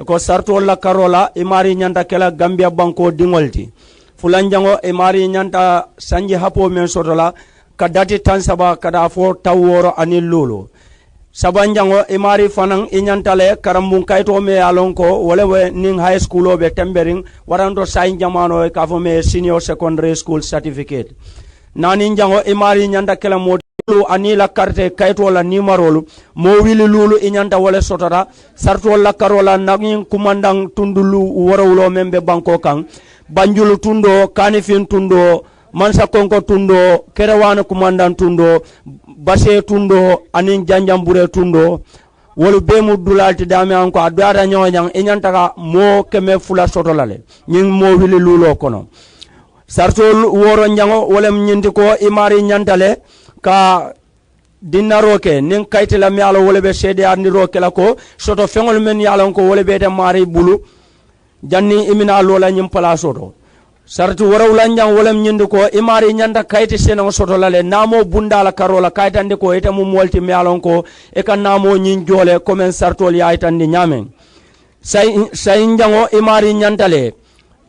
ko sartol la karola imari nyanta kala Gambia banko dingolti fulanjango imari nyanta sanji hapo men sotola kadati tansaba kada fo taworo anil lulu sabanjango imari fanan inyantale karambun kayto me alonko wala ning high school be tembering waranto sain jamano ka fo me senior secondary school certificate nani njango imari nyanta kala mo ani la carte kayto la numerolu mo wili lulu inyanta wala sotota sarto la karola nagin kumandang tundulu worowlo membe banko kan banjulu tundo kanifin tundo mansa konko tundo kerewana kumandang tundo base tundo anin janjambure tundo wolu be mu dulalti dami anko adara nyonyang inyanta ka mo keme fula sotolale nying mo wili lulo kono sarto woro njango wolem nyinti ko imari nyantale ka dinnaroke nin kaytila mi ala wole be sede arni roke la ko soto fengol men yalon ko wole be de mari bulu janni imina lola nyim place oto sartu warawla njang wolem nyindi ko imari nyanda kayti seno soto lale namo bundala karola kaytande ko ita mum wolti mi alon ko e kan namo nyin jole komen sartol yaytandi nyamen say njango imari nyantale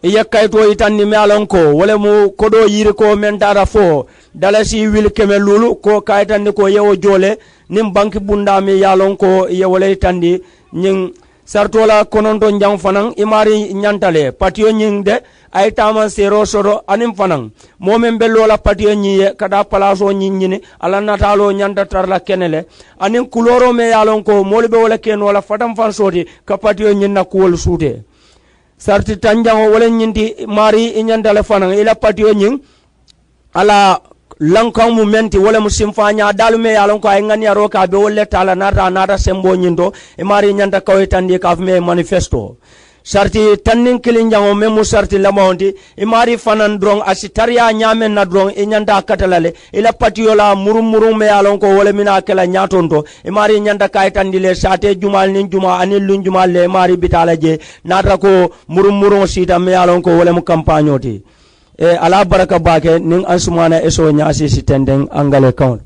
iya kayto itanni mi alon ko wole mu kodo yiri ko men dara fo dalasi wil keme lulu ko kaytandi ko yewo jole nim banki bunda mi yalon ko yewole itandi nyin sartola kononto njang fanan imari nyantale patio nyin de ay taman sero soro anim fanan momen bello la patio nyi kada palaso nyin ala natalo nyanda tarla kenele anim kuloro me yalon ko molbe wala ken wala fatam fan soti ka patio nyin na kuwol sute sarti tanjango wala nyinti mari inyandale fanan ila patio nyin ala lankan mu menti wala mu simfanya dalume yalon ko ay ngani roka be wolle tala nata sembo nyindo e mari nyanta kawetandi ka me manifesto sarti tannin kilin jango memu sarti lamawndi e mari fanan drong asitaria nyamen na drong e nyanta katalale ila patiola murum me yalon ko wala mina kala nyatonto e mari nyanta kaytandi le sate jumal nin juma anil lun jumal le mari bitala je nata ko murum sita me yalon ko wala mu campagnoti e ala baraka bake nin ansumana eso nyasi sitenden angale kaun.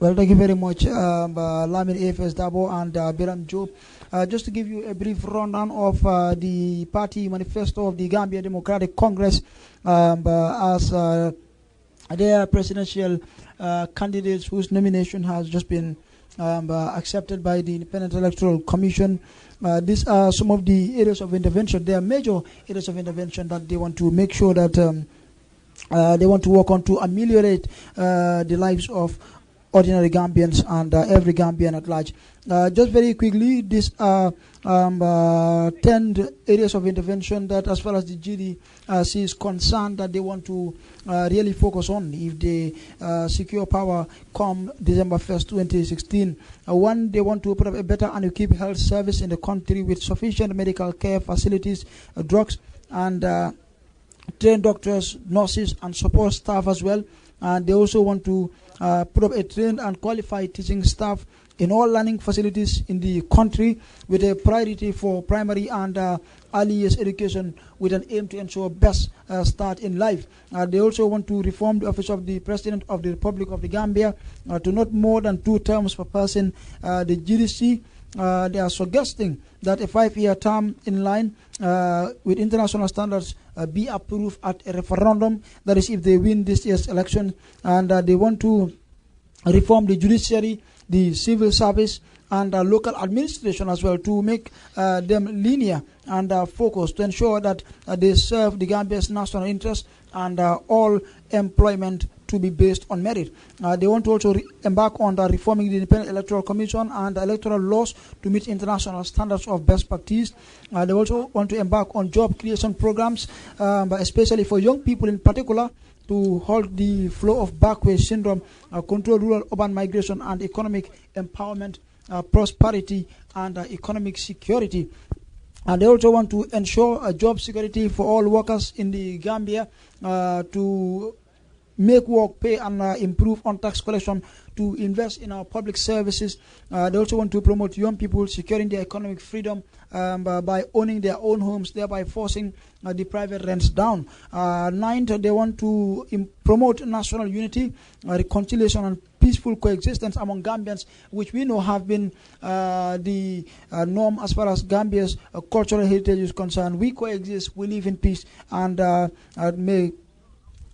Well, thank you very much, Lamin AFS Dabo and Biram Job. Just to give you a brief rundown of the party manifesto of the Gambia Democratic Congress as their presidential candidates whose nomination has just been accepted by the Independent Electoral Commission. These are some of the areas of intervention. They are major areas of intervention that they want to make sure that they want to work on to ameliorate the lives of ordinary Gambians and every Gambian at large. Just very quickly, these are 10 areas of intervention that, as far as the GDC is concerned, that they want to really focus on if they secure power come December 1st, 2016. One, they want to put up a better and equipped health service in the country with sufficient medical care facilities, drugs, and trained doctors, nurses, and support staff as well. And they also want to put up a trained and qualified teaching staff in all learning facilities in the country with a priority for primary and early years education with an aim to ensure best start in life. They also want to reform the office of the President of the Republic of the Gambia to not more than 2 terms per person. The GDC, they are suggesting that a 5-year term in line with international standards be approved at a referendum, that is if they win this year's election. And they want to reform the judiciary, the civil service, and local administration as well, to make them linear and focused, to ensure that they serve the Gambia's national interest and all employment to be based on merit. They want to also embark on reforming the Independent Electoral Commission and electoral laws to meet international standards of best practice. They also want to embark on job creation programs, especially for young people in particular, to halt the flow of backward syndrome, control rural urban migration, and economic empowerment, prosperity, and economic security. And they also want to ensure job security for all workers in the Gambia, to make work pay and improve on tax collection, to invest in our public services. They also want to promote young people securing their economic freedom by owning their own homes, thereby forcing the private rents down. Ninth, they want to promote national unity, reconciliation, and peaceful coexistence among Gambians, which we know have been the norm as far as Gambia's cultural heritage is concerned. We coexist, we live in peace, and may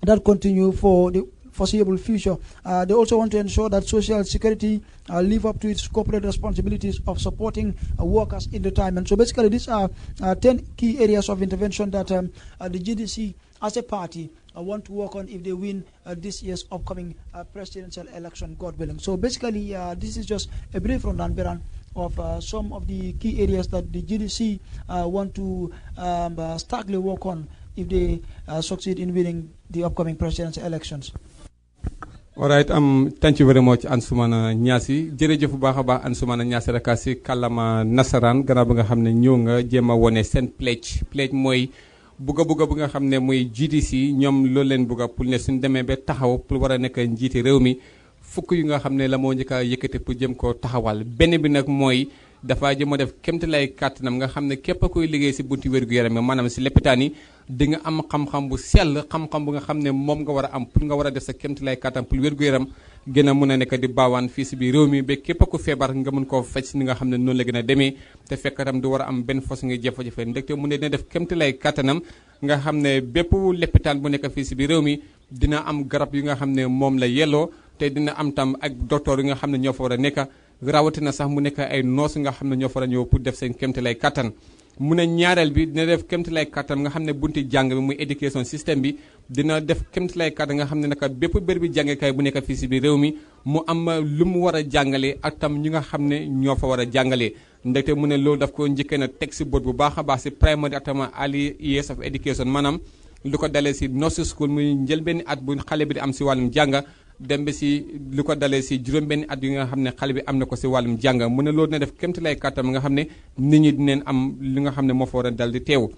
that continue for the foreseeable future. They also want to ensure that social security live up to its corporate responsibilities of supporting workers in retirement. So basically, these are 10 key areas of intervention that the GDC as a party want to work on if they win this year's upcoming presidential election, God willing. So basically, this is just a brief rundown, Beran, of some of the key areas that the GDC want to starkly work on if they succeed in winning the upcoming presidential elections. All right, thank you very much, Ansumana Nyasi. Jërëjëf bu baax a baax Ansumana Nyasi rek si kàllaama nasaraan gannaaw ba nga xam ne ñëw nga jéem a wone seen pledge mooy bugga bu nga xam ne muy GDC ñoom loolu leen bugga pour ne suñ demee ba taxaw pour war a nekk njiiti réew mi fukk yu nga xam ne la moo njëkk a yëkkati pour jëm koo taxawal. Benn bi nag mooy dafa jëm a def kémte lay kàttanam nga xam ne képp koy liggéey si bunti wér-gu-yaram maanaam si lepitaan yi di nga am xam-xam bu sell xam-xam bu nga xam ne moom nga war a am pour nga war a def sa kémte lay kàttan pour wér-gu-yaram gën a mun a nekk di baawaan fii si biir réew mi ba képp ku feebar nga mun koo faj si ni nga xam ne noonu la gën a demee te fekk tam du war a am benn fos nga jafe-jafe ndekte mu ne dina def kémte lay kàttanam nga xam ne bépp lepitaan bu nekk fii si biir réew mi dina am garab yu nga xam ne moom la yelloo te dina am tam ak docteur yi nga xam ne ñoo fa war a nekk rawatina sax mu nekk ay noos nga xam ne ñoo fara ñëw pour def seen kéemtalaay kattan mu ne ñaareel bi dina def kéemtalaay kattan nga xam ne bunti jàng bi muy éducation système bi dina def kéemtalaay kattan nga xam ne naka bépp bër bi jàngekaay bu nekk fii si biir réew mi mu am lu mu war a jàngalee ak tam ñi nga xam ne ñoo fa war a jàngalee ndaxte mu ne loolu daf ko njëkkee na teg si bot bu baax a baax si primary ak tam early years of education maanaam lu ko dalee si nursery school muy njëlbéeni at bu xale bi di am si wàllum jàng dem ba si lu ko dalee si juróom-benni at yi nga xam ne xale bi am na ko si wàllum jàng mu ne loolu dina def kéemtalaay kattan nga xam ne nit ñi dinañ am li nga xam ne moo fa war a dal di teew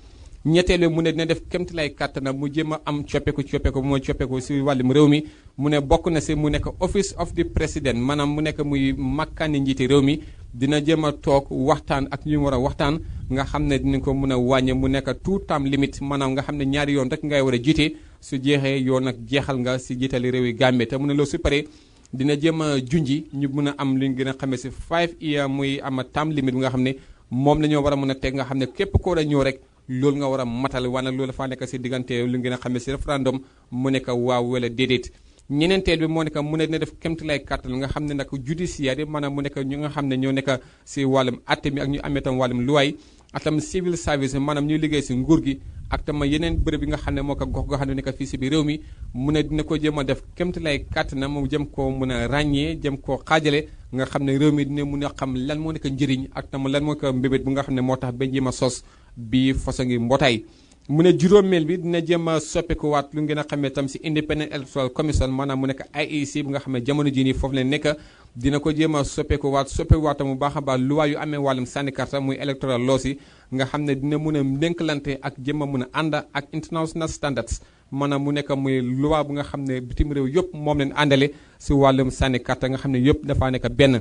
ñetteel bi mu ne dina def kéemtalaay kattan mu jéem a am coppeeku bu mooy coppeeku si wàllum réew mi mu ne bokk na si mu nekk office of the president maanaam mu nekk muy makkaani njiiti réew mi dina jéem a toog waxtaan ak ñu war a waxtaan nga xam ne dinañ ko mën a wàññe mu nekk two term limit maanaam nga xam ne ñaari yoon rek ngay war a jiite su jeexee yoon nag jeexal nga si jiitali réew yi Gambie te mu ne loolu su paree dina jéem a junji ñu mën a am lu ñu gën a xamee si 5 years muy am term limit bi nga xam ne moom la ñoo war a mën a teg nga xam ne képp ko war a ñëw rek loolu nga war a matal waaye nag loolu dafaa nekk si diggante lu ngeen a xamee si référendum mu nekk waaw wala déedéet ñeneenteel bi moo nekk mu ne dina def kéemtalaay kàttan nga xam ne nag judiciaire maanaam mu nekk ñu nga xam ne ñoo nekk si wàllum atte mi ak ñu amee tam wàllum luwaay ak tam civil service maanaam ñuy liggéey si nguur gi ak tam yeneen bërëb yi nga xam ne moo ko gox nga xam ne nekk fii si biir réew mi mu ne dina ko jéem a def kéemtalaay kàttan mu jëm koo mën a ràññee jëm koo xaajale nga xam ne réew mi dina mun a xam lan moo nekk njëriñ ak tam lan moo ko mbébét bu nga xam ne moo tax ba jéem a sos bi façon ngi mbootaay mu ne juróomeel bi dina jéem a soppikuwaat lu ngeen a xamee tam si Independent Electoral Commission maanaam mu nekk IEC bi nga xam ne jamono jii nii foofu leen nekk dina ko jéem a soppikuwaat mu baax a baax luwaa yu amee wàllum sànni karta muy electoral laws yi nga xam ne dina mun a ndénkalante ak jéem a mun a ànd ak international standards maanaam mu nekk muy luwaa bu nga xam ne bitim réew yëpp moom leen àndale si wàllum sànni karta nga xam ne yëpp dafaa nekk benn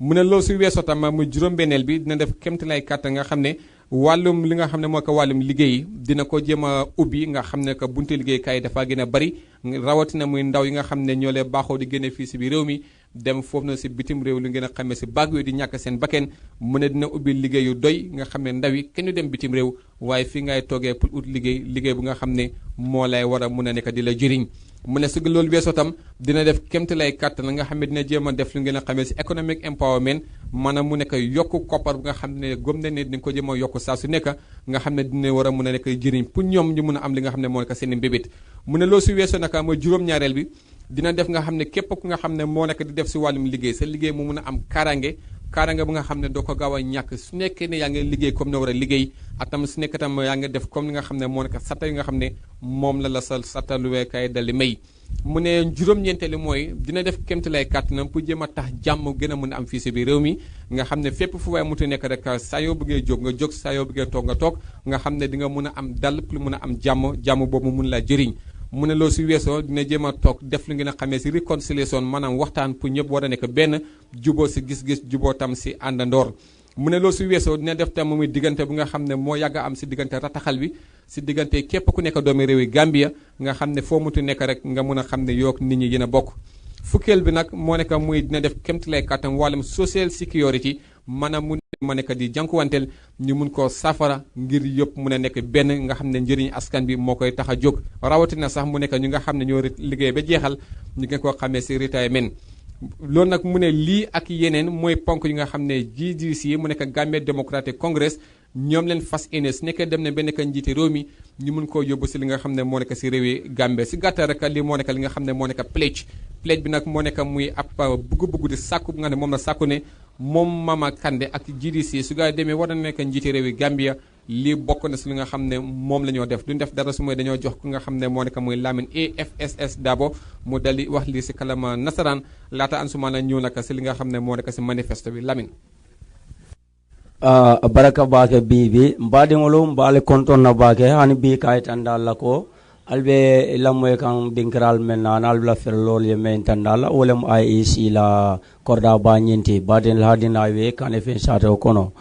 mu ne loolu si weesoo tam mu juróom-benneel bi dina def kéemtalaay karta nga xam ne wàllum li nga xam ne moo ko wàllum liggéey dina ko jéem a ubbi nga xam ne que buntu liggéeykaay dafa gën a bari rawatina muy ndaw yi nga xam ne ñoo lee baaxoo di génne fii si biir réew mi dem foofu na si bitim réew li ngeen a xamee si baag yooyu di ñàkk seen bakken mu ne dina ubbi liggéey yu doy nga xam ne ndaw yi kenn du dem bitim réew waaye fii ngay toogee pour ut liggéey bu nga xam ne moo lay war a mun a nekk di la jëriñ mu ne su loolu weesoo tam dina def kéemtalaay kàttan nga xam ne dina jéem a def lu ngeen a xamee si economic empowerment maanaam mu nekk yokku koppar bu nga xam ne gëm na ne dina ko jéem a yokku saa su nekk nga xam ne dina war a mun a nekk jëriñ pour ñoom ñu mun a am li nga xam ne moo nekk seen i mbébét mu ne loolu su weesoo naka mooy juróom-ñaareel bi dina def nga xam ne képp ku nga xam ne moo nekk di def si wàllum liggéey sa liggéey mu mun a am kaaraange bu nga xam ne doo ko gaaw a ñàkk su nekkee ne yaa ngi liggéey comme ne war a liggéey ak tam su nekkee tam yaa ngi def comme li nga xam ne moo nekk satta yi nga xam ne moom la sa sattaluweekaay dal di may mu ne juróom-ñeenteeli mooy dina def kéemtalaay kàttanam pour jéem a tax jàmm gën a mën a am fii si biir réew mi nga xam ne fépp fu waaye mutu nekk rek saa yoo bëggee jóg nga jóg saa yoo bëggee toog nga toog nga xam ne di nga mën a am dal pour mën a am jàmm boobu mun laa jëriñ mu ne loolu si weesoo dina jéem a toog def lu ngeen a xamee si réconciliation maanaam waxtaan pour ñëpp war a nekk benn juboo si gis-gis juboo tam si àndandoor mu ne loolu si weesoo dina def tam muy diggante bu nga xam ne moo yàgg a am si diggante rataxal bi si diggante képp ku nekk doomi réewi Gambia nga xam ne foo mutu nekk rek nga mun a xam ne yook nit ñi yéen a bokk fukkeel bi nag moo nekk muy dina def kéemtalaay kàttan wàllum social security maanaam mu ma nekk di jànkuwanteel ñu mun koo safara ngir yëpp mun a nekk benn nga xam ne njëriñ askan bi moo koy tax a jóg rawatina sax mu nekk ñu nga xam ne ñoo liggéey ba jeexal ñu ngeen koo xamee si retirement loolu nag mu ne lii ak yeneen mooy ponk yi nga xam ne GDC mu nekk Gambia Democratic Congress ñoom leen fas yéene su nekkee dem ne ba nekk njiiti réew mi ñu mun koo yóbbu si li nga xam ne moo nekk si réewi Gambie si gàttal rek lii moo nekk li nga xam ne moo nekk pledge bi nag moo nekk muy ab bugg-bugg di sàkku bu nga xam ne moom la sàkku ne moom Mama Kandeh ak GDC su gaa demee war na nekk njiiti réewi Gambia lii bokk na si li nga xam ne moom la ñoo def duñ def dara su mooy dañoo jox ku nga xam ne moo nekk muy Lamin AFSS Dabo mu dal di wax lii si kalama nasaraan laata Ansoumana ñëw naka si li nga xam ne moo nekk si manifeste bi Lamin baraka bake bibi mbadiŋolu mbaale kontonna bake hani bi kayitanda la ko albe lamoye kan dinkiral men na anal la ferlol ye men tandala wolem IEC la korda ba nyinti baden la hadina we kan fe sato kono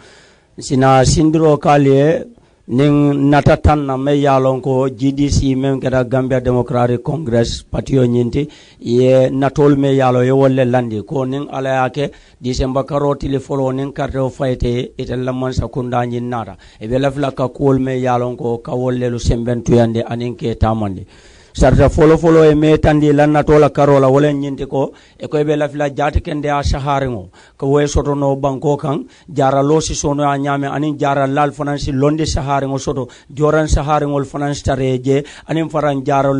sina sindro kalye ning natatan na me yalon ko GDC men kada Gambia Democratic Congress patio nyinti ye natol me yalo ye wolle landi ko ning ala yake December karoti le folo ning karto fayte itel lamman sakunda nyin nara e be lafla ka kol me yalon ko ka wolle lu sembentu yande anin ke tamande sarta folo e metandi lannatola karola wala nyinti ko e ko be la fila jati kende a shaharingo ko we soto no banko kan jara losi sono a nyame anin jara lal fanansi londe shaharingo soto joran shaharingo fanansi tareje anin faran jara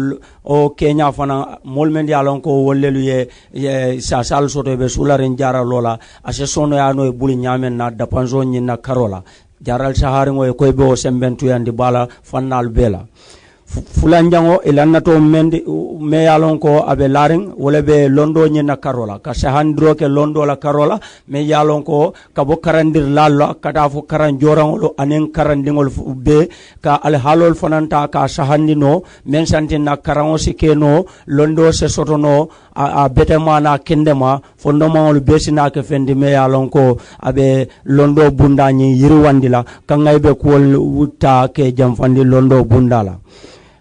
o Kenya fana molmen yalon ko wollelu ye sa sal soto be sularen jara lola ase sono ya no e buli nyame na dapanzo nyina karola jaral shaharingo e ko be o sembentu yandi bala fannal bela fulanjango ilannato me yalon ko abe laring wala be londo nyina karola ka sahandro ke londo la karola me yalon ko ka bo karandir lalla kata fu karan jorangolo anen karandingol be ka al halol fananta ka sahandino men santina karango sikeno londo se sotono a betema na kendema fondomangol besina ke fendi me yalon ko abe londo bundani yirwandila kangaybe ko wutta ke jamfandi londo bundala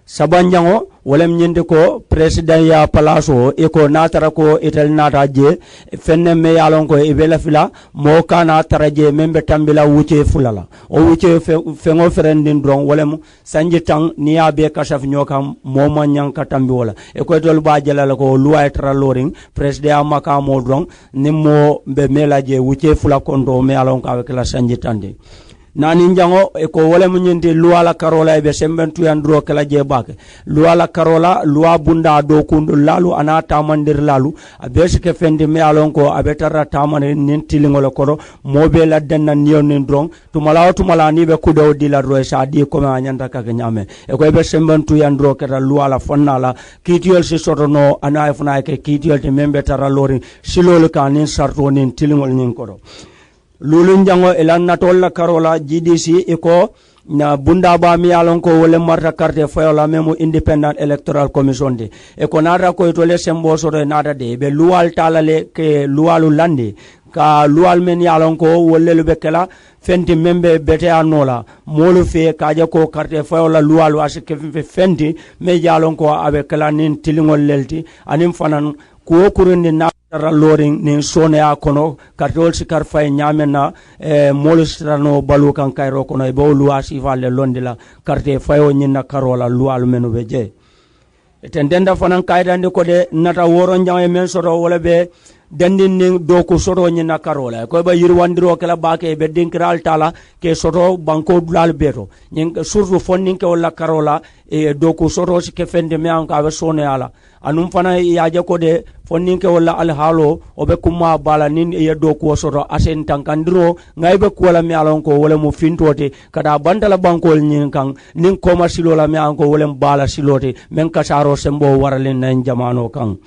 sabanjango wolem nyinde ko president ya palaso e ko natara ko itel nata je fenne me yalon ko e bela fila mo kana taraje membe tambila wuce fulala o wuce fengo ferendin dron wolem sanji tang niya be kasaf nyoka mo manyan katambi wala e ko tol ba jelala ko luwa tra loring president maka mo dron nimmo be melaje wuce fula kondo me yalon ko avec la sanji tande nani njango e ko wala munyende luala karola be sembentu yandro kala je bake luala karola luwa bunda do kundu lalu ana tamandir lalu abesi ke fendi me alon ko abetara tamane nin tilingolo kodo mobe la denna niyonin drong tumala ni be kudo dila ro sa di ko ma nyanda ka nyame e ko be sembentu yandro kala luala fonnala kitiol si sotono ana funa ke kitiol te membe tara lori silol kanin sarto nin tilingol nin kodo lulun jango elanna tolla karola GDC iko na bunda ba mi alon ko wole marta carte fayola memo independent electoral commission de e ko nada ko to le sembo so de nada de be luwal talale ke luwalu lande ka luwal men yalon ko wolle lu bekela fenti membe bete anola molu fe kaje ko carte fayola luwalu asike fenti me yalon ko abe kala nin tilingol lelti anim fanan ko kurundi na loring ni sone a kono kartol sikar fay nyamena molu strano balu kan kayro kono e bo luasi valle londila carte fayo nyina karola lualu menu beje etendenda fanan kaydande ko de nata woro njang men soro wala be dandin ni doku soto nyina karola ko ba yirwandiro kala baake be dinkral tala ke soto banko dulal beto nyin surtout fonnin ke wala karola e doku soto si ke fende me an ka be sone ala anum fana yaaje ko de fonnin ke wala al halo obe kuma bala nin e doku soto asen tankandiro ngaybe ko wala mi alon ko wala mo fintote kada bandala bankol nyin kan nin commercial la mi an ko wala bala silote men kasaro sembo waralen nan jamano kan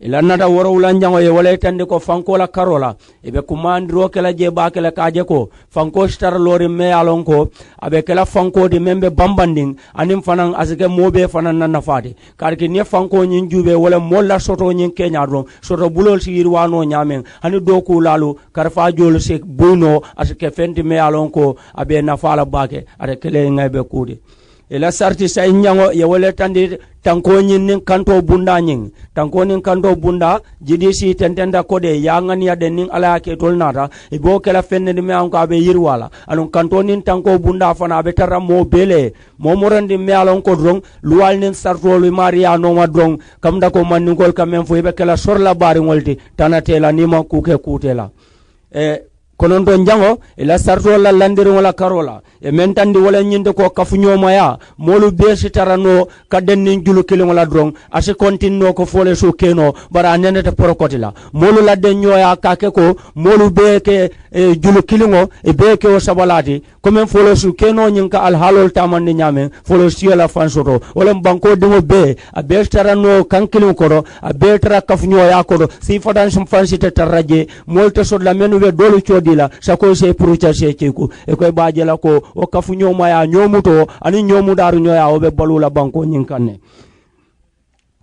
ilannata woro wulanjango ye wala tande ko fanko la karola ebe kumandiro kala je ba kala kaje ko fanko star lori me alon ko abe kala fanko de membe bambanding anim fanan asike mobe fanan na nafade karki ne fanko nyin jube wala molla soto nyin kenya ron soto bulol sir wano nyamen hani doku lalu karfa jol se buno asike fenti me alon ko abe nafala bake are kele ngaybe kude ila sarti sa nyango ye wala tande tanko nyin kanto bunda nyin tanko nin kanto bunda GDC tentenda kode yangani ya denin ala ke tolnata ibo kala fenne me an ko be yirwala alon kanto nin tanko bunda fana be tarra mo bele mo morandi me alon ko drong luwal nin sartolu maria no ma drong kamda ko man ngol kamen fo be kala sorla bari ngolti tanatela ni ma kuke kutela konon don jango ila sarto la landiri wala karola e mentandi wala nyinde ko kafunyo maya molu be sitarano kadden nin julu kili wala drong ase kontinno ko fole so keno bara nenete porokotila molu la den nyoya kake ko molu be ke julu kilingo e be ke o sabalati comme fole so keno nyinka al halol tamande nyame fole siela fansoto wala banko demo be a be sitarano kankilin ko a be tara kafunyo ya ko si fadan sum fansite taraje molto so la menu be dolu dila sako se prucha se cheku e ko baajela ko o kafu nyoma ya nyomuto ani nyomu daru nyoya o be balula banko nyinkanne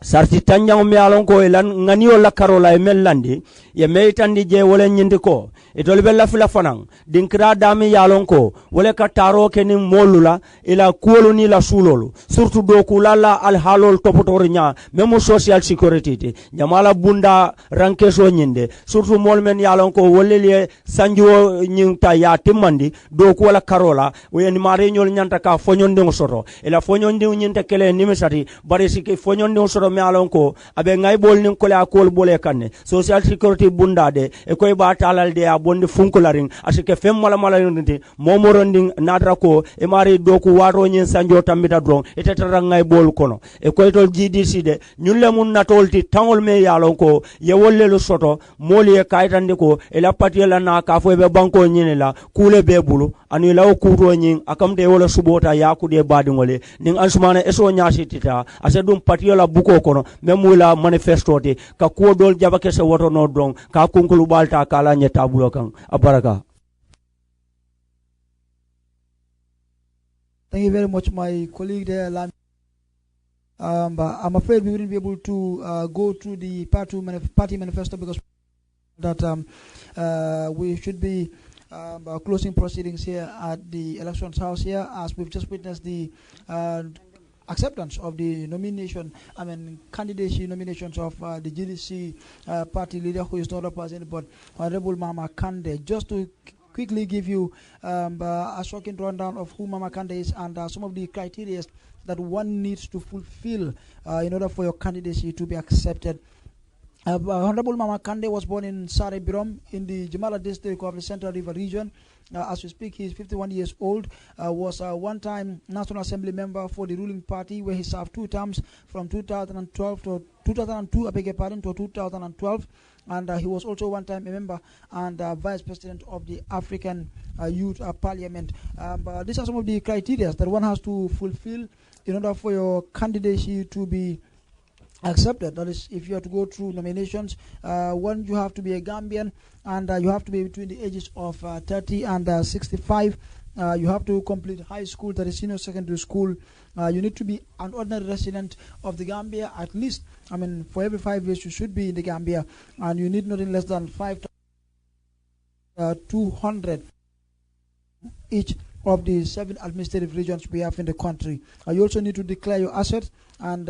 sarti tanjang mi alon ko elan ngani wala karola e mellandi ye meitandi je wala nyindi ko e tolbe la fula fanan dinkra dami yalon ko wala ka taro ke ni molula ila kuolu ni la sulolu surtout do kulala al halol topotor nya memo social security te jamala bunda ranke so nyinde surtout mol men yalon ko wolele sanjo nyinta ya timmandi do ko wala karola wen mare nyol nyanta ka fonyondi soto ila fonyondi nyinta kele nimisati bare sike fonyondi soto mi alon ko abe ngay bol nin ko la ko bole kanne social security bunda de e koy ba talal de a bondi funkularing asike fem mala mala yondinte momoronding nadra ko e mari doku waro nyin sanjo tambita dron e tetara ngay bol kono e koy tol GDC de ñun le mun natolti tangol me yalon ko ye wolle lu soto moli e kaytande ko e la patiela na ka fo be banko nyine la kule be bulu anu law kuto nyin akam de wala subota yakude badingole ning ansumana eso nyaasi tita ase dum patiola buko kono memula manifesto te ka ko dol jabake se woto no don ka kunkulu balta kala nyeta bulo kan abaraka. Thank you very much, my colleague there, Lam. But I'm afraid we wouldn't be able to go through the party manifesto because that we should be closing proceedings here at the elections house here, as we've just witnessed the acceptance of the candidacy nominations of the GDC party leader, who is not a person but Honorable Mama Kande. Just to quickly give you a shocking rundown of who Mama Kande is and some of the criteria that one needs to fulfill in order for your candidacy to be accepted. Honorable Mama Kande was born in Sare Birom in the Jimala district of the Central River region. As we speak, he is 51 years old, was a one-time National Assembly member for the ruling party, where he served 2 terms from 2012 to 2002, I beg your pardon, to 2012. And he was also one-time a member and vice president of the African Youth Parliament. But these are some of the criteria that one has to fulfill in order for your candidacy to be accepted. That is, if you have to go through nominations, one, you have to be a Gambian, and you have to be between the ages of 30 and 65. You have to complete high school, that is senior secondary school. You need to be an ordinary resident of the Gambia, at least, for every 5 years you should be in the Gambia, and you need nothing less than 5,200 each of the 7 administrative regions we have in the country. You also need to declare your assets, and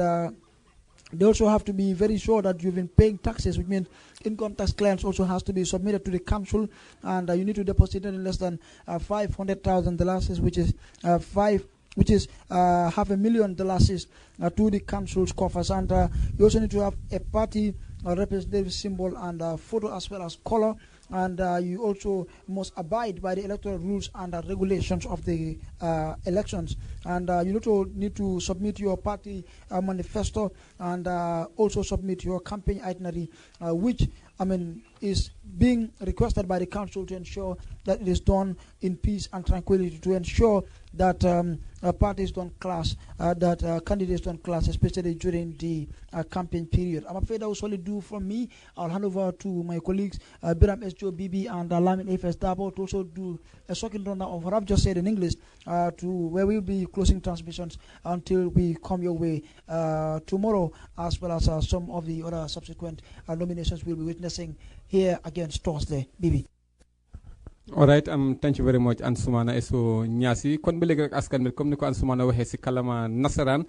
they also have to be very sure that you've been paying taxes, which means income tax clearance also has to be submitted to the council, and you need to deposit in less than $500,000, which is $500,000 to the council's coffers. And you also need to have a party representative symbol and photo as well as color. And you also must abide by the electoral rules and regulations of the elections. And you need to submit your party manifesto, and also submit your campaign itinerary, which is being requested by the council to ensure that it is done in peace and tranquility, to ensure that parties don't clash, that candidates don't clash, especially during the campaign period. I'm afraid that will solely do from me. I'll hand over to my colleagues, Biram S.J. Bibi and Lamin A.F.S. Dabo, to also do a shocking rundown of what I've just said in English, to where we'll be closing transmissions until we come your way tomorrow, as well as some of the other subsequent nominations we'll be witnessing here against Thursday. Bibi. All right, thank you very much, Ansumana Eso Nyasi. Kon ba léegi rek askan bi comme ni ko Ansumana waxee si kalama nasaraan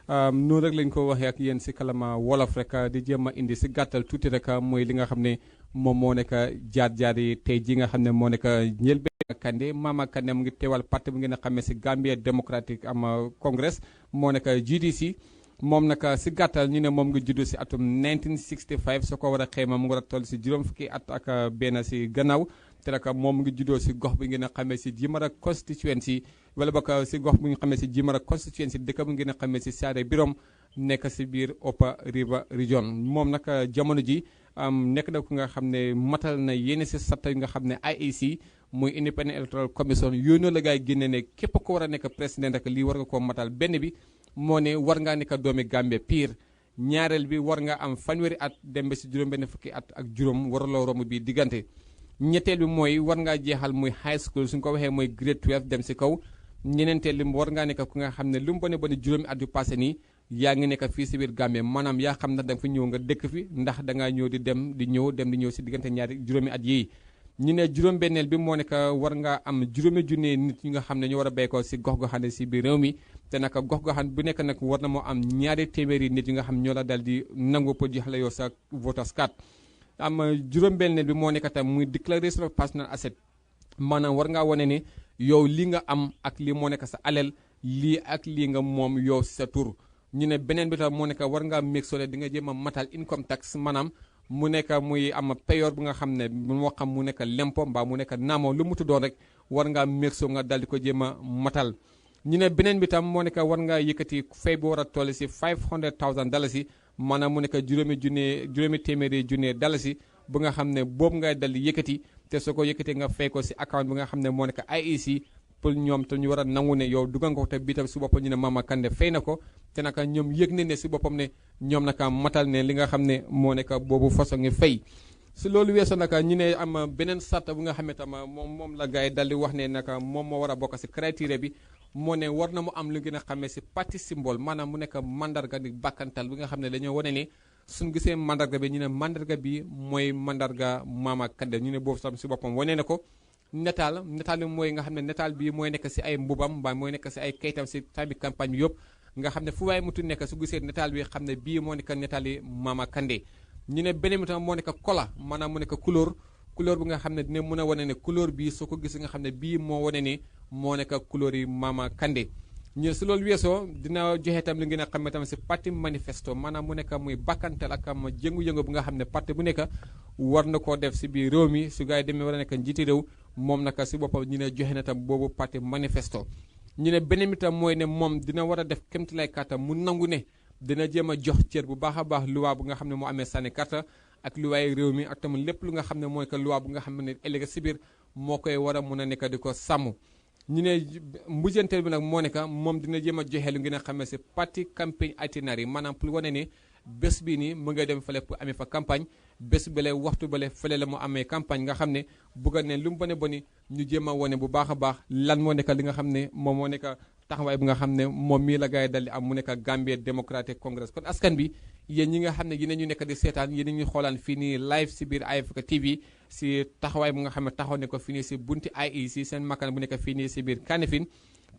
noonu rek lañ ko waxee ak yéen si kalama wolof rek di jéem a indi si gàttal tuuti rek mooy li nga xam ne moom moo nekk jaar-jaar yi tey ji nga xam ne moo nekk njëlbeen Kandeh Mama Kandeh mu ngi teewal parti bu ngeen a xamee si Gambia Democratic Congress moo nekk GDC. moom nag si gàttal ñu ne moom ngi juddu si atum 1965 soo ko war a xayma mu ngi war a toll si juróom fukki at ak benn si gannaaw te nag moom ngi juddoo si gox bi ngeen a xamee si Jimara constituency wala bokk si gox bu ñu xamee si Jimara constituency dëkk bu ngeen a xamee si Saare Birom nekk si biir Upper River Region. moom nag jamono ji nekk na ku nga xam ne matal na yenn si satta yu nga xam ne IEC muy Independent Electoral Commission yooyu noonu la gaay génne ne képp ko war a nekk président rek lii war nga koo matal. benn bi moo ne war ngaa nekk doomi Gambie pire, ñaareel bi war nga am fanweeri at dem ba si juróom benn fukki at ak juróom waraloo romb bi diggante. ñetteel bi mooy war ngaa jeexal muy high school suñ ko waxee mooy grade 12 dem si kaw. ñeneenteel bi war ngaa nekk ku nga xam ne lu mu bone juróomi at yu passé nii yaa ngi nekk fii si biir Gambie maanaam yaa xam ndax da nga fi ñëw nga dëkk fi ndax da ngaa ñëw di dem di ñëw si diggante ñaari juróomi at yii ñu ne juróom-benneel bi moo nekk war ngaa am juróomi junne nit ñi nga xam ne ñu war a béy ko si gox-goxaan si biir réew mi te nag gox-goxaan bu nekk nag war na moo am ñaari téeméeri nit yi nga xam ñoo la dal di nangu pour jox la yow sa voters card am juróom-benneel bi moo nekk tam muy declaration of personal asset maanaam war ngaa wane ne yow li nga am ak lii moo nekk sa alal lii ak lii nga moom yow si sa tur ñu ne beneen bi tam moo nekk war ngaa make sure di nga jéem a matal income tax maanaam mu nekk muy am payoor bu nga xam ne moo xam mu nekk lempo mbaa mu nekk naamo lu mu tuddoon rek war ngaa make sure nga dal di ko jéem a matal ñu ne beneen bi tam moo nekk war ngaa yëkkati fay bu war a toll si $500,000 maanaam mu nekk juróomi téeméeri junne dalasi bu nga xam ne boobu ngay dal di yëkkati te soo ko yëkkatee nga fay ko si account bi nga xam ne moo nekk IEC pour ñoom te ñu war a nangu ne yow dugal nga ko te bii tam si boppam ñu ne Mama Kandeh fay na ko te naka ñoom yëg ne si boppam ne ñoom naka matal ne li nga xam ne moo nekk boobu façon ngi fay si loolu weesoo naka ñu ne am beneen sarta bu nga xam ne tam moom la gars yi dal di wax ne naka moom moo war a bokk si criteria bi moo ne war na mu am lu gën a xamee si parti symbole maanaam mu nekk mandarga di bàkkantal bi nga xam ne dañoo wane ne suñ gisee mandarga bi ñu ne mandarga bi mooy mandarga Mama Kandeh ñu ne boobu tam si boppam wane na ko netaal bi mooy nga xam ne netaal bi mooy nekk si ay mbubam mbaa mooy nekk si ay kayitam si time campagne bi yëpp nga xam ne fu waaye mutu nekk su gisee netaal bi xam ne bii moo nekk netaali Mama Kandeh ñu ne beneen bi tam moo nekk kola maanaam mu nekk couleur bi nga xam ne dina mën a wane ne couleur bii soo ko gis nga xam ne bii moo wane ne moo nekk couleur yi Mama Kandeh ñu si loolu weesoo dina joxe tam li ngeen a xam ne tam si parti manifesto maanaam mu nekk muy bakkantal ak am jëngu-yëngu bu nga xam ne parti bu nekk war na koo def si biir réew mi su gars yi demee war a nekk njiiti réew moom naka si boppam ñu ne joxe na tam boobu parti manifesto ñu ne beneen bi tam mooy ne moom dina war a def kéemtalaay kàttan mu nangu ne dina jéem a jox cër bu baax a baax luwaa bu nga xam ne moo amee sànni karta ak luwaay réew mi ak tamit lépp lu nga xam ne mooy que luwaa bu nga xam ne ëllëg si biir moo koy war a mun a nekk di ko sàmm ñu ne mujjanteel bi nag moo nekk moom dina jéem a joxe lu ngeen a xamee si parti campagne itinéraire maanaam pour wane ne bés bii nii mu nga dem fële pour amee fa campagne bés bële waxtu bële fële la mu amee campagne nga xam ne bugga ne lu mu bone boni ñu jéem a wane bu baax a baax lan moo nekk li nga xam ne moom moo nekk taxawaay bi nga xam ne moom mii la gars yi dal di am mu nekk Gambia Democratic Congress kon askan bi yéen ñi nga xam ne yéen ñu nekk di seetaan yéen ñu xoolaan fii nii live si biir Eye Africa TV si taxawaay bu nga xam ne taxaw ne ko fii nii si bunti IEC seen makkaan bu nekk fii nii si biir Kanifing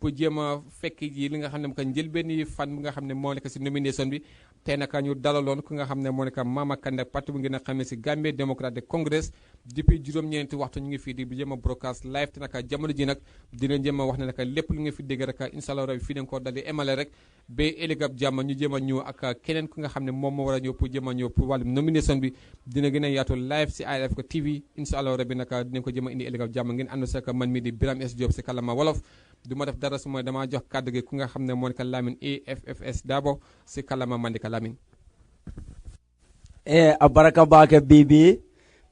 pour jéem a fekk yi li nga xam ne mu ko njëlbéen fan bi nga xam ne moo nekk si nomination bi tey naka ñu dalaloon ku nga xam ne moo nekk Mama Kandeh parti bu ngeen a xamee si Gambia Democratic Congress depuis juróom-ñeenti waxtu ñu ngi fii di jéem a broadcast live te naka jamono ji nag dina jéem a wax ne naka lépp lu nga fi dégg rek incha allah rabi fii nañ ko dal di emale rek ba ëllëg ab jàmm ñu jéem a ñëw ak keneen ku nga xam ne moom moo war a ñëw pour jéem a ñëw pour wàllum nomination bi dina gën a yaatu live si Eye Africa TV incha allah rabi naka dinañ ko jéem a indi ëllëg ab jàmm ngeen ànd si ak man mii di Biram S Diop si kàllaama wolof du ma def dara su mooy damaa jox kàddu gi ku nga xam ne moo nekk Lamin AFFS Dabo si kàllaama Mandika Lamin a baraka bake bibi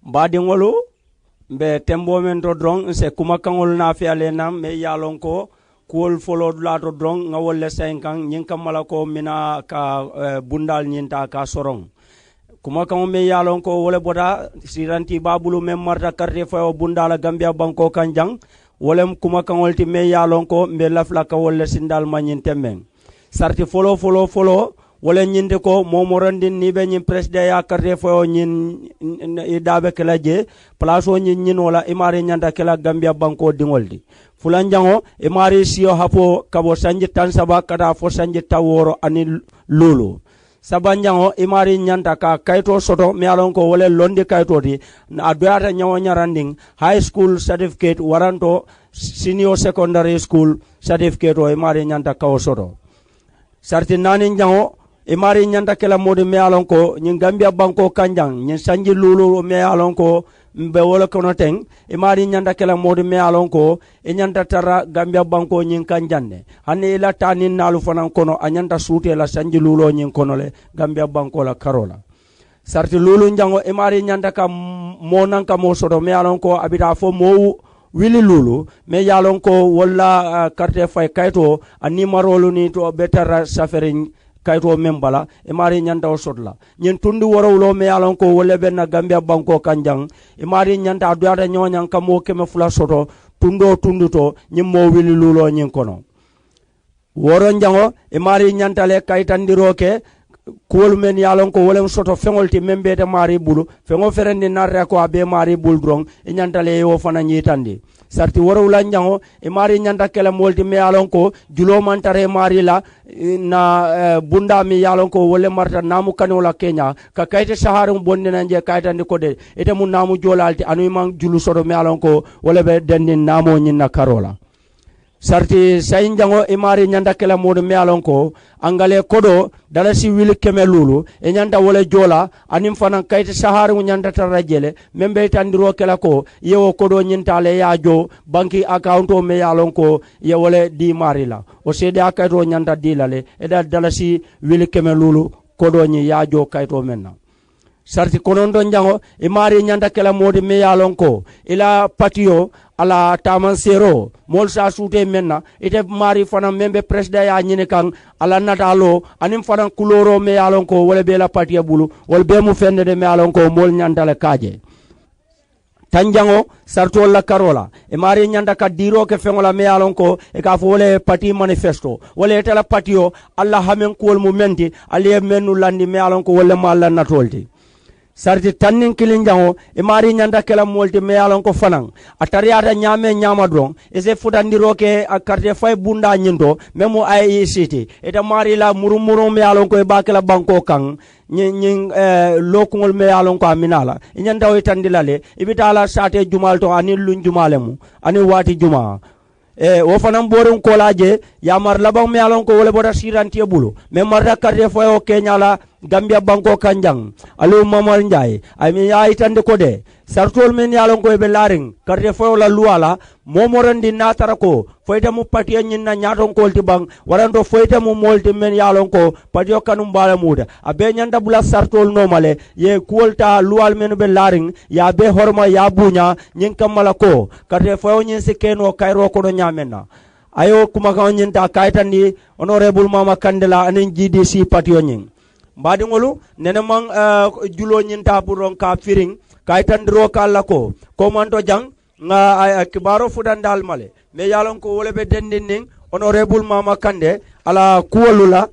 mbadiŋolu mbe tembo men to dron se kuma kaŋol nafi ale nam me yalon ko kuwol folo dulato dron ŋa wolle sayin kaŋ ñiŋ kammala ko mina ka bundal ñinta ka soroŋ kuma kaŋo me yalon ko wole bota siranti babulu men marta karte fayo bundala Gambia banko kan jaŋ wolem kuma kaŋol ti me yalon ko mbe lafla ka wolle sindal ma ñin temmeŋ sarti folo wala ñinde ko momorandin ni be ñin preside ya carte fo ñin idabe kala je place o ñin wala imari ñanda kala Gambia banko dingoldi fulan jango imari siyo hapo kabo sanji tan saba kada fo sanji taworo ani lulu sabanjango imari ñanta ka kayto soto mi alon ko wala londi kayto di na doyata nyawo nyaranding high school certificate waranto senior secondary school certificate o imari ñanta kawo soto sarti nani jango imari nyanta kala modi me alon ko nyin Gambia banko kanjang nyin sanji lulu me alon ko mbe wala kono teng imari nyanta kala modi me alon ko e nyanta tara Gambia banko nyin kanjande hanne ila tanin nalu fanan kono anyanta sute la sanji lulu nyin kono le Gambia banko la karola sarti lulu njango imari nyanta ka monan ka mo sodo me alon ko abita fo mo wili lulu me yalon ko wala carte fay kayto ani marolu ni to betara safaring kayto membala e mari nyanta o sotla nyen tundi worowlo me yalon ko wolle ben na Gambia banko kanjang e mari nyanta doata nyonyan kamo keme fula soto tunduto nyim mo wili lulo nyin kono woron jango e mari nyantale kaytandiro ke kuwol men yalon ko wolen soto fengolti membete mari bulu fengo ferende narre ko abe mari bul drong e nyantale yo fana nyitandi sarti woro la njango e mari nyanta kala molti me yalon ko julo mantare mari la na bunda mi yalon ko wolle marta namu kanola Kenya ka kayte saharum bonde nanje kaytandi ko de ete mun namu jolalti anu man julu soto me yalon ko wolle be dendin namo nyinna karola sarti sayin jango imari nyanda kala modu me alon ko angale kodo dala si wili kemelulu e nyanda wala jola anim fana kayti saharu nyanda tarajele membe tandiro kala ko yewo kodo nyintale yajo banki account o me alon ko ye wala di marila o sede akayto nyanda dilale e dala si wili kemelulu kodo nyi yajo kayto menna sarti konon don jango e mari nyanda kala modi me yalon ko ila patio ala taman sero mol sa sute menna ite mari fana membe presida ya nyine kan ala natalo anim fana kuloro me yalon ko wala be la patio bulu wala be mu fende de me yalon ko mol nyanda le kaje tanjango sarto la karola e mari nyanda ka diro ke fengola me yalon ko e ka fo wala pati manifesto wala etala patio alla hamen ko mu menti ali menu landi me yalon ko wala malla natolti sarti tannin kilinjango e mari nyanda kala molti me yalon ko fanan atariata nyame nyama dron e se futandiro ke a carte fay bunda nyindo memo ay city e ta mari la murumuro me yalon ko e bakela banko kan nyin lokungol me yalon ko aminala e nyanda o tandilale e bitala sate jumal to ani lun jumalemu ani wati juma wo fanan borum ko laje ya mar labang me yalon ko wala boda sirantie bulu me marda carte fay o kenyala Gambia banko kanjang alu mamal njay ay mi ay tande ko de sartol men yalon ko be laring carte fo la luala momorandi natara ko foyta mu pati nyinna nyaton ko ti bang waranto foyta mu molti men yalon ko patio kanum bala muda abe nyanda bula sartol no male ye kuolta lual men be laring ya be horma ya bunya nyin kamala ko carte fo nyin sikeno kayro ko do nyamenna ayo kuma ka nyin ta kaytandi honorable mama kandela anen GDC patio nyin mbadi ngolu nene mang julo nyinta buron ka firing kaytandiro kala ko manto jang nga kibaro fudandal male me yalon ko wole be dendin honorable mama kande ala kuwalula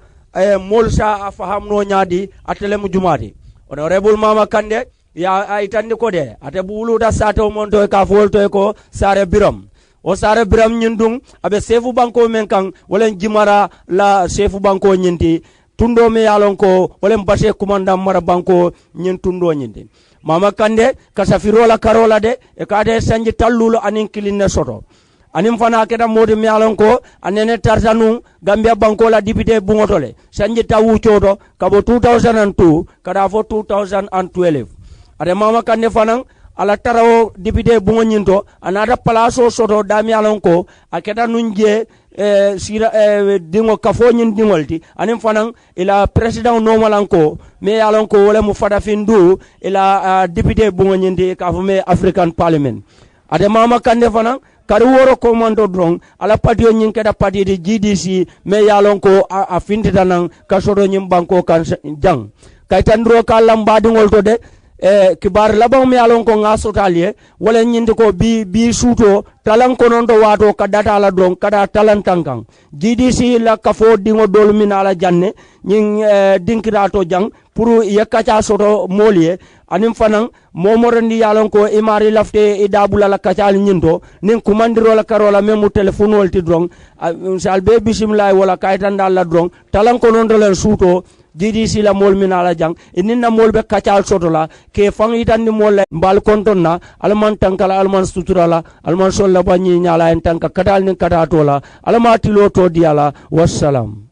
molsa afahamno nyaadi atele mu jumadi honorable mama kande ya aytandi ko de ate bulu da sato monto ka folto ko sare biram o sare biram nyindung abe sefu banko men kan wala jimara la sefu banko nyinti tundo me yalon ko wolem base kumanda mara banko nyin tundo nyinde mama kande kasafiro la karola de e kade sanji tallulo anin kilinne soto anim fana keda modi me yalon ko anene tarzanu Gambia banko la député bungotole sanji tawu chodo kabo 2002 kada fo 2012 ade mama kande fana ala tarawo député bungo nyinto anada palaso soto dami yalon ko akeda nunje sira dingo kafo nyin dingolti anim fanan ila president normalanko me yalon ko wala mu fada findu ila député bungo nyindi kafo me African Parliament ade mama kande fanan kari woro komando drong ala patio nyin keda pati di GDC me yalon ko a findita nan kasoro nyim banko kan jang kaytandro kalam badingol to de kibar labang mi alon ko ngaso talie wala nyinde ko bi suto talan ko non do wato ka data la don kada talan tankang GDC la kafo dingo dol min ala janne nyin dinkira to jang pour yakacha soto molie anim fanan momorandi yalon ko imari lafte idabula la kacal nyinto nin kumandiro la karola memu telephone wolti drong salbe bismillah wala kaytan dal la drong talan ko non do len suto GDC la mol min ala jang ininna mol be kacal soto la ke fang itandi mol la mbal konton na alman tankala alman suturala alman solla banyi nyala en tanka kadal nin kadato la alma tilo to diala wassalam.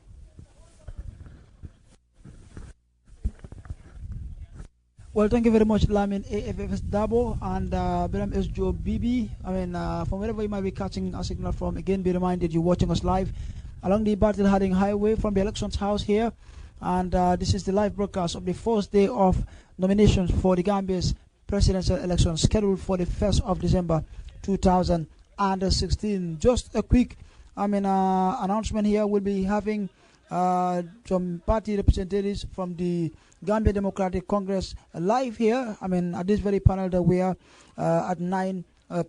Well, thank you very much, Lamin AFFS Dabo and Biram S. Joe BB. I mean, from wherever you might be catching a signal from, again, be reminded you're watching us live along the Battle Harding Highway from the Elections House here. And this is the live broadcast of the first day of nominations for the Gambia's presidential election scheduled for the 1st of December 2016. Just a quick announcement here. We'll be having some party representatives from the Gambia Democratic Congress live here. At this very panel that we are at 9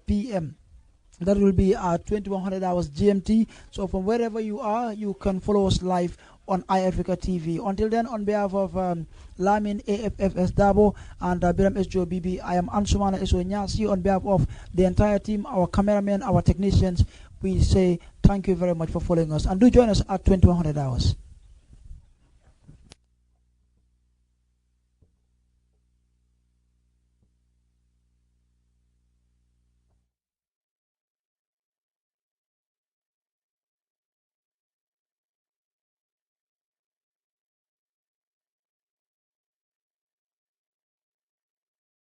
p.m. That will be at 2100 hours GMT. So from wherever you are, you can follow us live on iAfrica TV. Until then, on behalf of Lamin AFFS Dabo and Biram SJO BB, I am Ansumana Esonyasi. On behalf of the entire team, our cameramen, our technicians, we say thank you very much for following us. And do join us at 2100 hours.